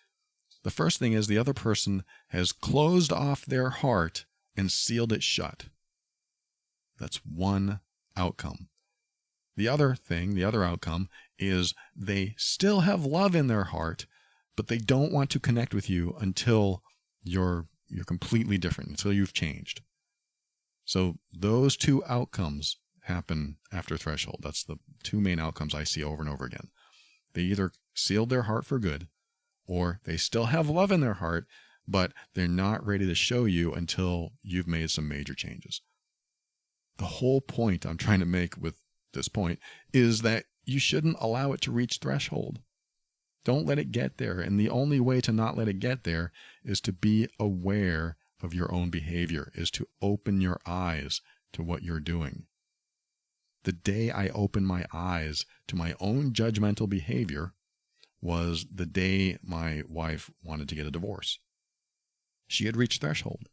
The first thing is the other person has closed off their heart and sealed it shut. That's one outcome. The other thing, the other outcome, is they still have love in their heart, but they don't want to connect with you until you're completely different, until you've changed. So those two outcomes happen after threshold. That's the two main outcomes I see over and over again. They either sealed their heart for good, or they still have love in their heart, but they're not ready to show you until you've made some major changes. The whole point I'm trying to make with this point is that you shouldn't allow it to reach threshold. Don't let it get there. And the only way to not let it get there is to be aware of your own behavior, is to open your eyes to what you're doing. The day I opened my eyes to my own judgmental behavior was the day my wife wanted to get a divorce. She had reached threshold.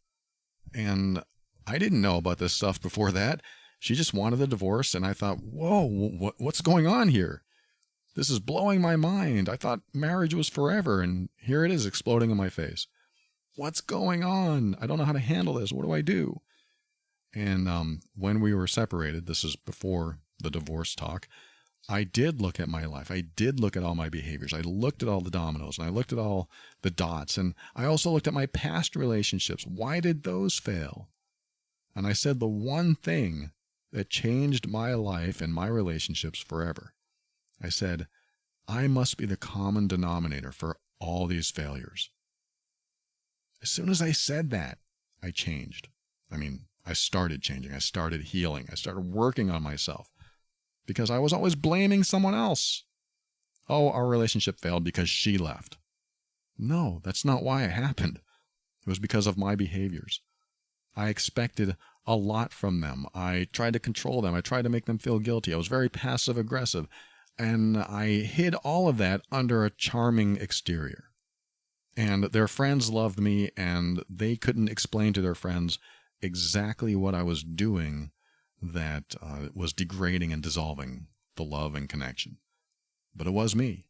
And I didn't know about this stuff before that. She just wanted a divorce, and I thought, whoa, what's going on here? This is blowing my mind. I thought marriage was forever, and here it is exploding in my face. What's going on? I don't know how to handle this. What do I do? And when we were separated, this is before the divorce talk, I did look at my life. I did look at all my behaviors. I looked at all the dominoes, and I looked at all the dots, and I also looked at my past relationships. Why did those fail? And I said the one thing that changed my life and my relationships forever. I said, I must be the common denominator for all these failures. As soon as I said that, I changed. I started changing. I started healing. I started working on myself because I was always blaming someone else. Oh, our relationship failed because she left. No, that's not why it happened. It was because of my behaviors. I expected a lot from them. I tried to control them. I tried to make them feel guilty. I was very passive aggressive. And I hid all of that under a charming exterior. And their friends loved me, and they couldn't explain to their friends exactly what I was doing that was degrading and dissolving the love and connection. But it was me.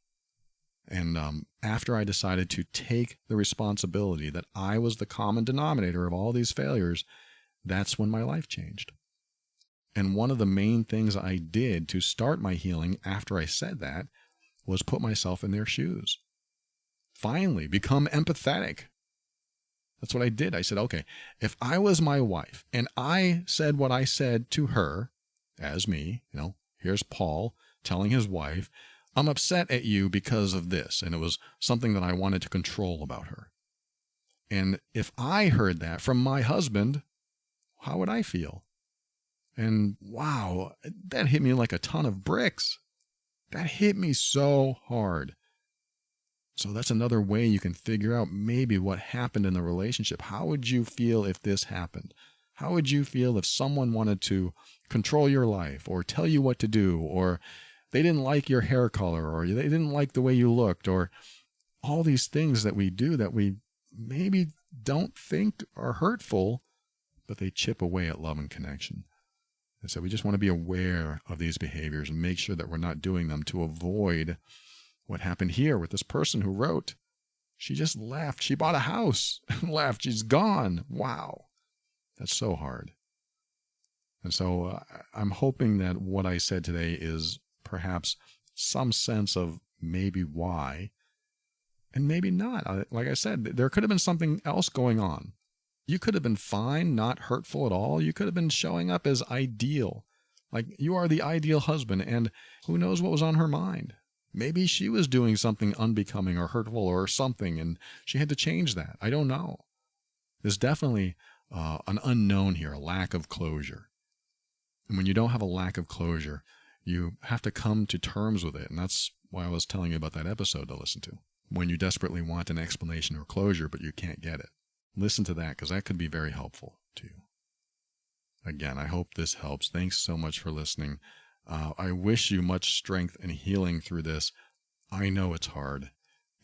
And after I decided to take the responsibility that I was the common denominator of all these failures, that's when my life changed. And one of the main things I did to start my healing after I said that was put myself in their shoes. Finally, become empathetic. That's what I did. I said, okay, if I was my wife and I said what I said to her as me, here's Paul telling his wife, I'm upset at you because of this. And it was something that I wanted to control about her. And if I heard that from my husband, how would I feel? And wow, that hit me like a ton of bricks. That hit me so hard. So that's another way you can figure out maybe what happened in the relationship. How would you feel if this happened? How would you feel if someone wanted to control your life or tell you what to do, or they didn't like your hair color, or they didn't like the way you looked, or all these things that we do that we maybe don't think are hurtful, but they chip away at love and connection. And so we just want to be aware of these behaviors and make sure that we're not doing them to avoid what happened here with this person who wrote. She just left. She bought a house and left. She's gone. Wow. That's so hard. And so I'm hoping that what I said today is perhaps some sense of maybe why, and maybe not. Like I said, there could have been something else going on. You could have been fine, not hurtful at all. You could have been showing up as ideal. Like you are the ideal husband, and who knows what was on her mind. Maybe she was doing something unbecoming or hurtful or something, and she had to change that. I don't know. There's definitely an unknown here, a lack of closure. And when you don't have a lack of closure, you have to come to terms with it. And that's why I was telling you about that episode to listen to. When you desperately want an explanation or closure, but you can't get it. Listen to that, because that could be very helpful to you. Again, I hope this helps. Thanks so much for listening. I wish you much strength and healing through this. I know it's hard,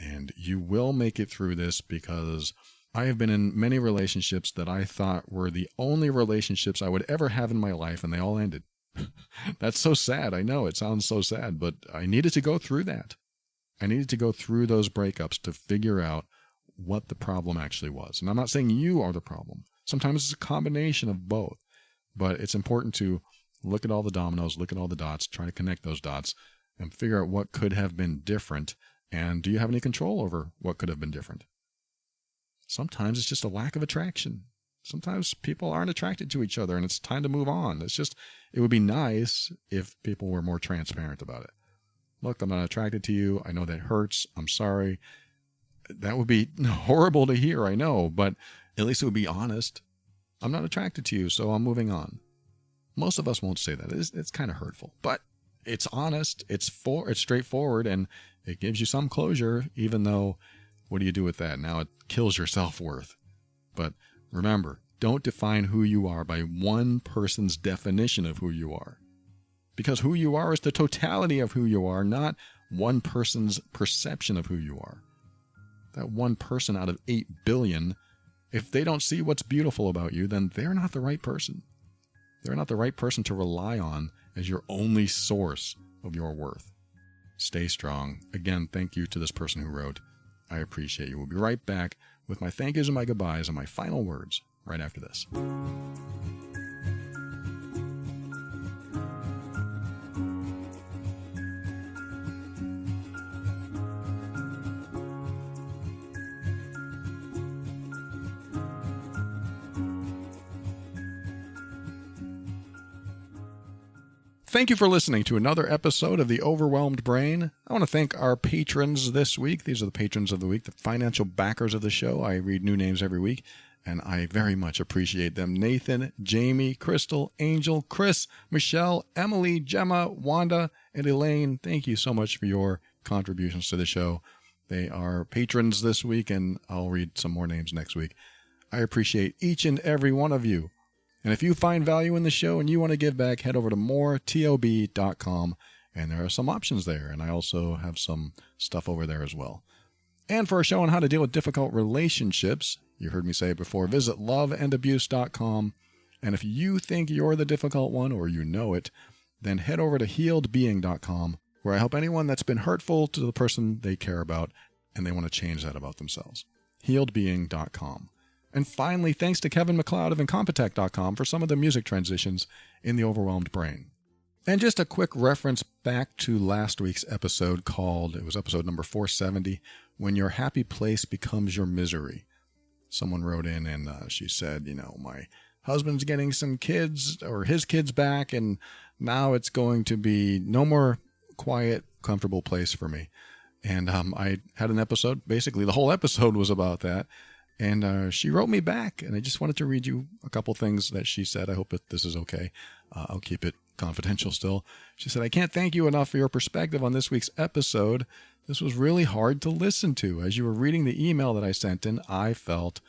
and you will make it through this, because I have been in many relationships that I thought were the only relationships I would ever have in my life, and they all ended. That's so sad. I know it sounds so sad, but I needed to go through that. I needed to go through those breakups to figure out what the problem actually was. And I'm not saying you are the problem. Sometimes it's a combination of both, but it's important to look at all the dominoes, look at all the dots, try to connect those dots, and figure out what could have been different. And do you have any control over what could have been different? Sometimes it's just a lack of attraction. Sometimes people aren't attracted to each other and it's time to move on. It would be nice if people were more transparent about it. Look, I'm not attracted to you. I know that hurts. I'm sorry. That would be horrible to hear, I know, but at least it would be honest. I'm not attracted to you, so I'm moving on. Most of us won't say that. It's kind of hurtful, but it's honest. It's straightforward, and it gives you some closure, even though, what do you do with that? Now it kills your self-worth. But remember, don't define who you are by one person's definition of who you are. Because who you are is the totality of who you are, not one person's perception of who you are. That one person out of 8 billion, if they don't see what's beautiful about you, then they're not the right person. They're not the right person to rely on as your only source of your worth. Stay strong. Again, thank you to this person who wrote. I appreciate you. We'll be right back with my thank yous and my goodbyes and my final words right after this. Thank you for listening to another episode of The Overwhelmed Brain. I want to thank our patrons this week. These are the patrons of the week, the financial backers of the show. I read new names every week, and I very much appreciate them. Nathan, Jamie, Crystal, Angel, Chris, Michelle, Emily, Gemma, Wanda, and Elaine. Thank you so much for your contributions to the show. They are patrons this week, and I'll read some more names next week. I appreciate each and every one of you. And if you find value in the show and you want to give back, head over to moretob.com, and there are some options there. And I also have some stuff over there as well. And for a show on how to deal with difficult relationships, you heard me say it before, visit loveandabuse.com. And if you think you're the difficult one or you know it, then head over to healedbeing.com, where I help anyone that's been hurtful to the person they care about and they want to change that about themselves. healedbeing.com. And finally, thanks to Kevin MacLeod of Incompetech.com for some of the music transitions in The Overwhelmed Brain. And just a quick reference back to last week's episode it was episode number 470, When Your Happy Place Becomes Your Misery. Someone wrote in and she said, my husband's getting some kids or his kids back, and now it's going to be no more quiet, comfortable place for me. And I had an episode, basically the whole episode was about that. And she wrote me back, and I just wanted to read you a couple things that she said. I hope that this is okay. I'll keep it confidential still. She said, I can't thank you enough for your perspective on this week's episode. This was really hard to listen to. As you were reading the email that I sent in, I felt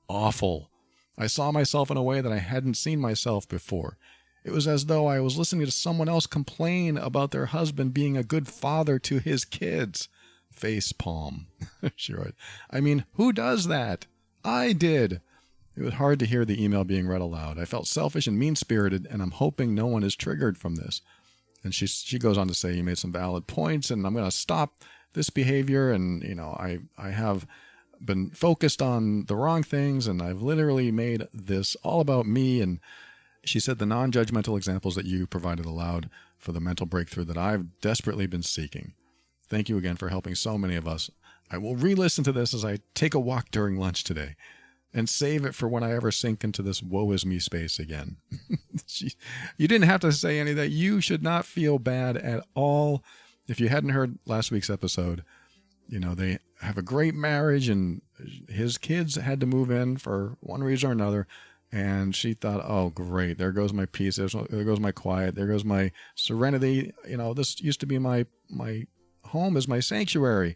awful. I saw myself in a way that I hadn't seen myself before. It was as though I was listening to someone else complain about their husband being a good father to his kids. face palm. She wrote, I mean, who does that? I did. It was hard to hear the email being read aloud. I felt selfish and mean-spirited, and I'm hoping no one is triggered from this. And she goes on to say, you made some valid points, and I'm going to stop this behavior. And, I have been focused on the wrong things, and I've literally made this all about me. And she said the non-judgmental examples that you provided allowed for the mental breakthrough that I've desperately been seeking. Thank you again for helping so many of us. I will re-listen to this as I take a walk during lunch today and save it for when I ever sink into this woe is me space again. You didn't have to say any of that. You should not feel bad at all. If you hadn't heard last week's episode, they have a great marriage, and his kids had to move in for one reason or another. And she thought, oh, great, there goes my peace. There goes my quiet. There goes my serenity. This used to be my home, is my sanctuary.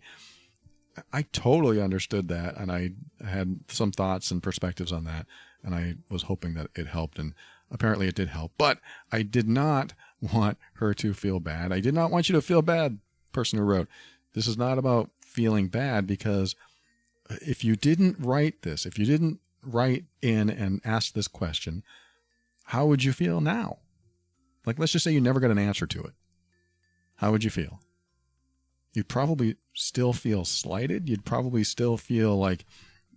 I totally understood that, and I had some thoughts and perspectives on that, and I was hoping that it helped, and apparently it did help. But I did not want her to feel bad. I did not want you to feel bad, person who wrote. This is not about feeling bad, because if you didn't write this, if you didn't write in and ask this question, how would you feel now? Like, let's just say you never got an answer to it. How would you feel? You'd probably still feel slighted. You'd probably still feel like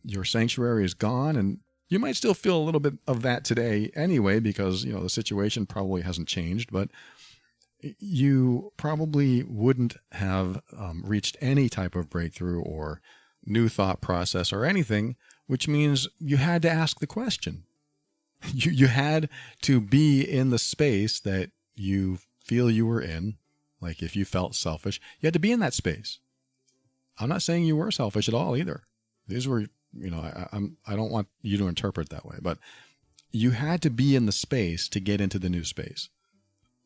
your sanctuary is gone. And you might still feel a little bit of that today anyway, because, the situation probably hasn't changed. But you probably wouldn't have reached any type of breakthrough or new thought process or anything, which means you had to ask the question. You had to be in the space that you feel you were in. Like, if you felt selfish, you had to be in that space. I'm not saying you were selfish at all either. These were, I don't want you to interpret that way, but you had to be in the space to get into the new space,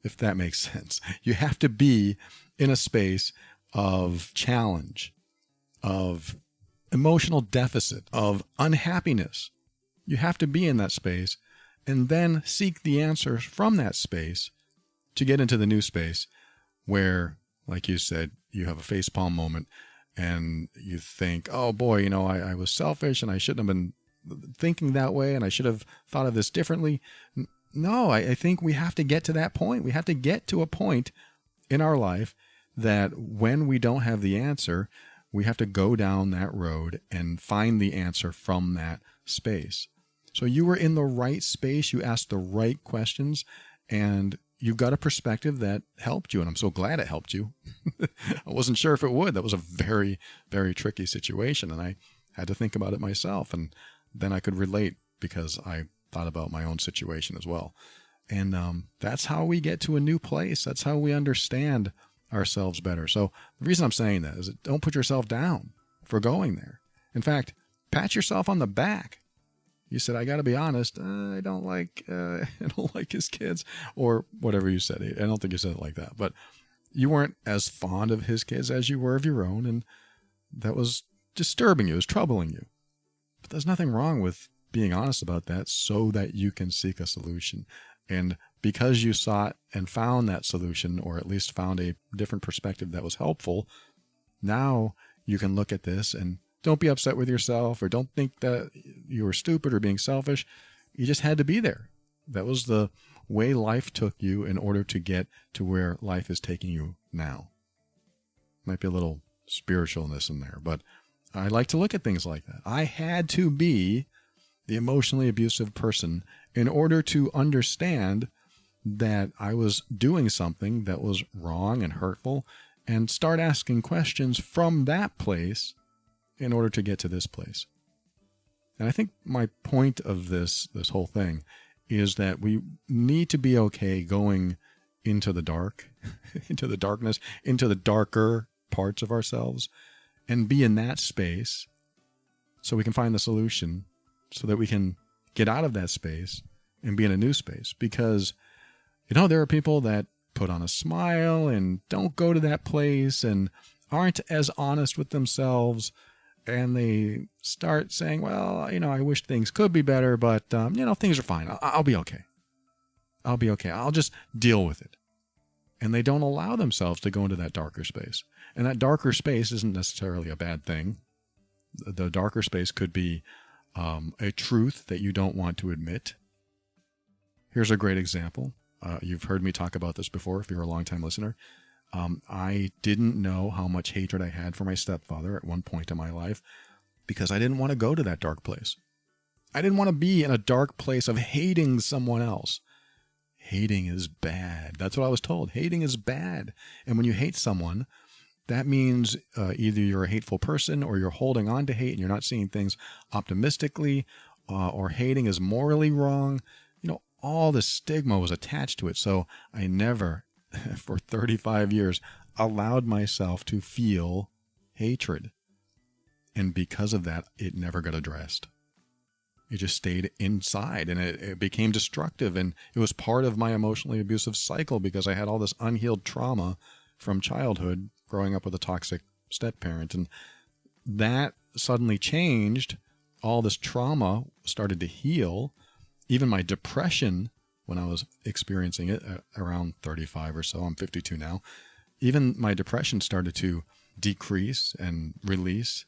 if that makes sense. You have to be in a space of challenge, of emotional deficit, of unhappiness. You have to be in that space and then seek the answers from that space to get into the new space, where, like you said, you have a facepalm moment and you think, oh boy, I was selfish and I shouldn't have been thinking that way, and I should have thought of this differently. No, I think we have to get to that point. We have to get to a point in our life that when we don't have the answer, we have to go down that road and find the answer from that space. So you were in the right space. You asked the right questions, and you've got a perspective that helped you, and I'm so glad it helped you. I wasn't sure if it would. That was a very, very tricky situation, and I had to think about it myself, and then I could relate because I thought about my own situation as well. And that's how we get to a new place. That's how we understand ourselves better. So the reason I'm saying that is that don't put yourself down for going there. In fact, pat yourself on the back. You said, I got to be honest, I don't like his kids, or whatever you said. I don't think you said it like that, but you weren't as fond of his kids as you were of your own, and that was disturbing you, it was troubling you. But there's nothing wrong with being honest about that so that you can seek a solution. And because you sought and found that solution, or at least found a different perspective that was helpful, now you can look at this and don't be upset with yourself, or don't think that you were stupid or being selfish. You just had to be there. That was the way life took you in order to get to where life is taking you now. Might be a little spiritualness in there, but I like to look at things like that. I had to be the emotionally abusive person in order to understand that I was doing something that was wrong and hurtful, and start asking questions from that place in order to get to this place. And I think my point of this whole thing is that we need to be okay going into the dark, into the darkness, into the darker parts of ourselves, and be in that space so we can find the solution, so that we can get out of that space and be in a new space. Because, there are people that put on a smile and don't go to that place and aren't as honest with themselves, and they start saying, well, I wish things could be better, but, things are fine. I'll be okay. I'll just deal with it. And they don't allow themselves to go into that darker space. And that darker space isn't necessarily a bad thing. The darker space could be a truth that you don't want to admit. Here's a great example. You've heard me talk about this before if you're a longtime listener. I didn't know how much hatred I had for my stepfather at one point in my life because I didn't want to go to that dark place. I didn't want to be in a dark place of hating someone else. Hating is bad. That's what I was told. Hating is bad. And when you hate someone, that means either you're a hateful person or you're holding on to hate and you're not seeing things optimistically, or hating is morally wrong. You know, all the stigma was attached to it. So I never, for 35 years, allowed myself to feel hatred. And because of that, it never got addressed. It just stayed inside, and it became destructive. And it was part of my emotionally abusive cycle because I had all this unhealed trauma from childhood, growing up with a toxic step-parent. And that suddenly changed. All this trauma started to heal. Even my depression, when I was experiencing it around 35 or so, I'm 52 now, even my depression started to decrease and release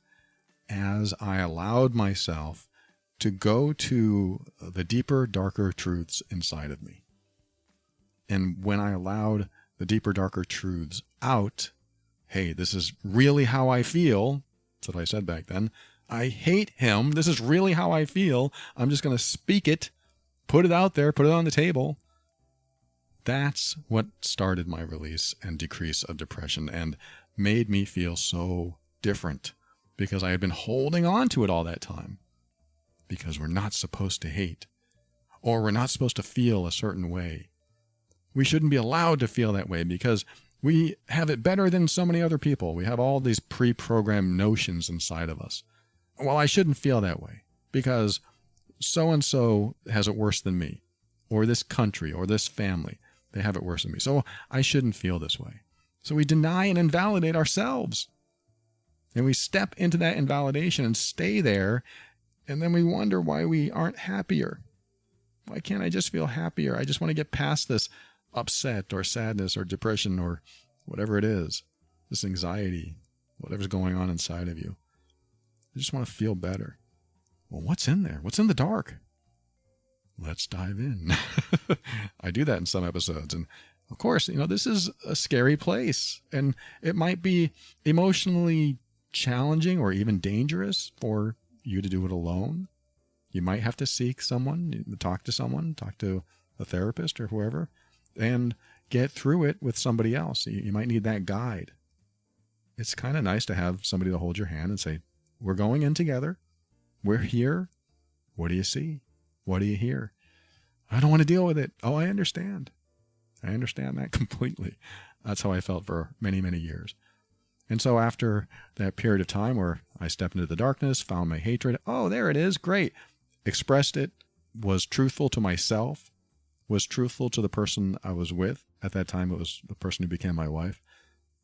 as I allowed myself to go to the deeper, darker truths inside of me. And when I allowed the deeper, darker truths out, hey, this is really how I feel. That's what I said back then. I hate him. This is really how I feel. I'm just going to speak it, put it out there, put it on the table. That's what started my release and decrease of depression and made me feel so different because I had been holding on to it all that time. Because we're not supposed to hate, or we're not supposed to feel a certain way. We shouldn't be allowed to feel that way because we have it better than so many other people. We have all these pre-programmed notions inside of us. Well, I shouldn't feel that way because so-and-so has it worse than me, or this country, or this family. They have it worse than me. So I shouldn't feel this way. So we deny and invalidate ourselves. And we step into that invalidation and stay there. And then we wonder why we aren't happier. Why can't I just feel happier? I just want to get past this upset or sadness or depression or whatever it is, this anxiety, whatever's going on inside of you. I just want to feel better. Well, what's in there? What's in the dark? Let's dive in. I do that in some episodes. And of course, this is a scary place. And it might be emotionally challenging or even dangerous for you to do it alone. You might have to seek someone, talk to a therapist or whoever, and get through it with somebody else. You might need that guide. It's kind of nice to have somebody to hold your hand and say, we're going in together. We're here. What do you see? What do you hear? I don't want to deal with it. Oh, I understand. I understand that completely. That's how I felt for many, many years. And so after that period of time where I stepped into the darkness, found my hatred, oh, there it is, great. Expressed it, was truthful to myself, was truthful to the person I was with. At that time, it was the person who became my wife.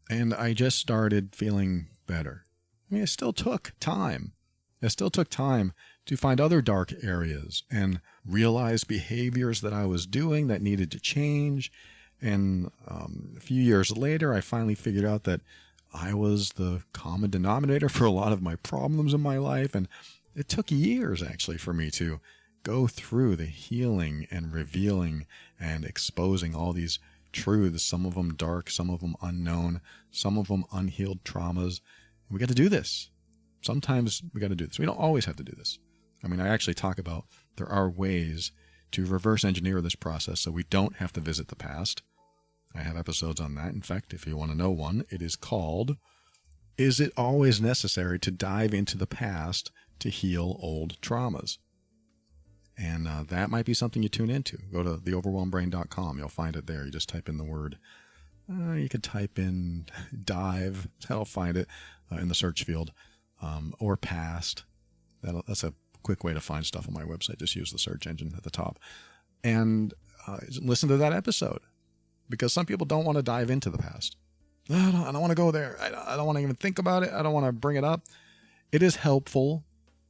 And I just started feeling better. I mean, it still took time. It still took time to find other dark areas and realize behaviors that I was doing that needed to change. And a few years later, I finally figured out that I was the common denominator for a lot of my problems in my life. And it took years, actually, for me to go through the healing and revealing and exposing all these truths, some of them dark, some of them unknown, some of them unhealed traumas. We got to do this. Sometimes we got to do this. We don't always have to do this. I mean, I actually talk about there are ways to reverse engineer this process so we don't have to visit the past. I have episodes on that. In fact, if you want to know one, it is called, Is It Always Necessary to Dive into the Past to Heal Old Traumas? And that might be something you tune into. Go to theoverwhelmedbrain.com. You'll find it there. You just type in the word. You could type in dive. That'll find it in the search field. Or past. That's a quick way to find stuff on my website. Just use the search engine at the top. And listen to that episode. Because some people don't want to dive into the past. I don't want to go there. I don't want to even think about it. I don't want to bring it up. It is helpful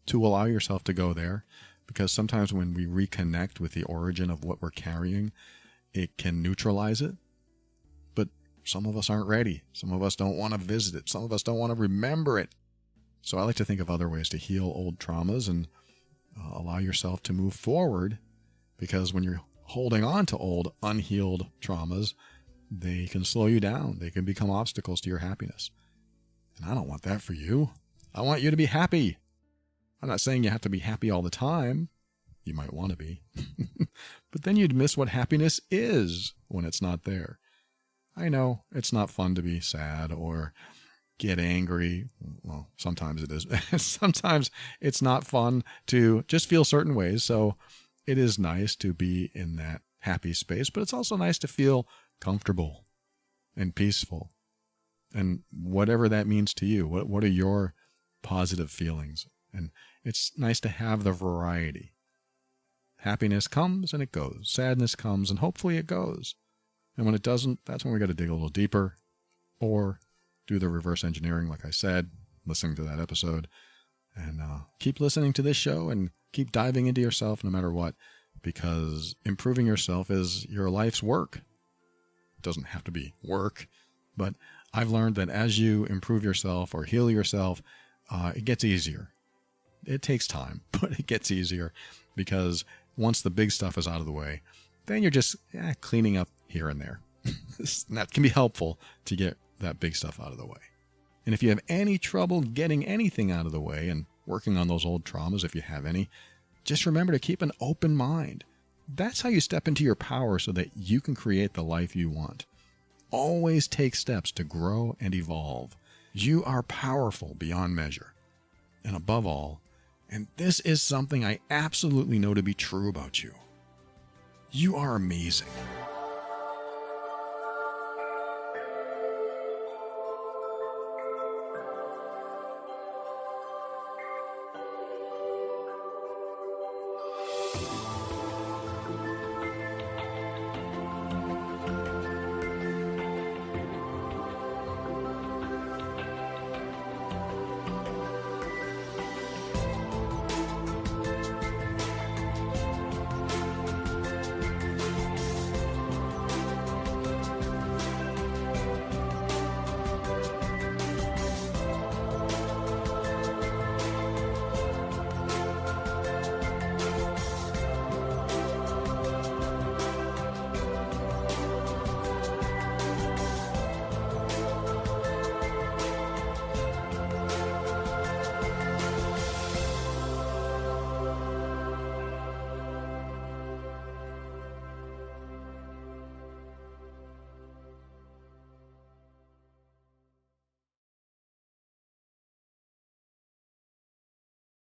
to allow yourself to go there. Because sometimes when we reconnect with the origin of what we're carrying, it can neutralize it. But some of us aren't ready. Some of us don't want to visit it. Some of us don't want to remember it. So I like to think of other ways to heal old traumas and allow yourself to move forward, because when you're holding on to old, unhealed traumas, they can slow you down. They can become obstacles to your happiness. And I don't want that for you. I want you to be happy. I'm not saying you have to be happy all the time. You might want to be. But then you'd miss what happiness is when it's not there. I know it's not fun to be sad or get angry. Well, sometimes it is. Sometimes it's not fun to just feel certain ways. So it is nice to be in that happy space, but it's also nice to feel comfortable and peaceful. And whatever that means to you, what are your positive feelings? And it's nice to have the variety. Happiness comes and it goes. Sadness comes and hopefully it goes. And when it doesn't, that's when we got to dig a little deeper or do the reverse engineering, like I said, listening to that episode. And keep listening to this show and keep diving into yourself no matter what, because improving yourself is your life's work. It doesn't have to be work, but I've learned that as you improve yourself or heal yourself, it gets easier. It takes time, but it gets easier because once the big stuff is out of the way, then you're just cleaning up here and there. And that can be helpful to get that big stuff out of the way. And if you have any trouble getting anything out of the way and working on those old traumas, if you have any, just remember to keep an open mind. That's how you step into your power so that you can create the life you want. Always take steps to grow and evolve. You are powerful beyond measure. And above all, and this is something I absolutely know to be true about you, you are amazing.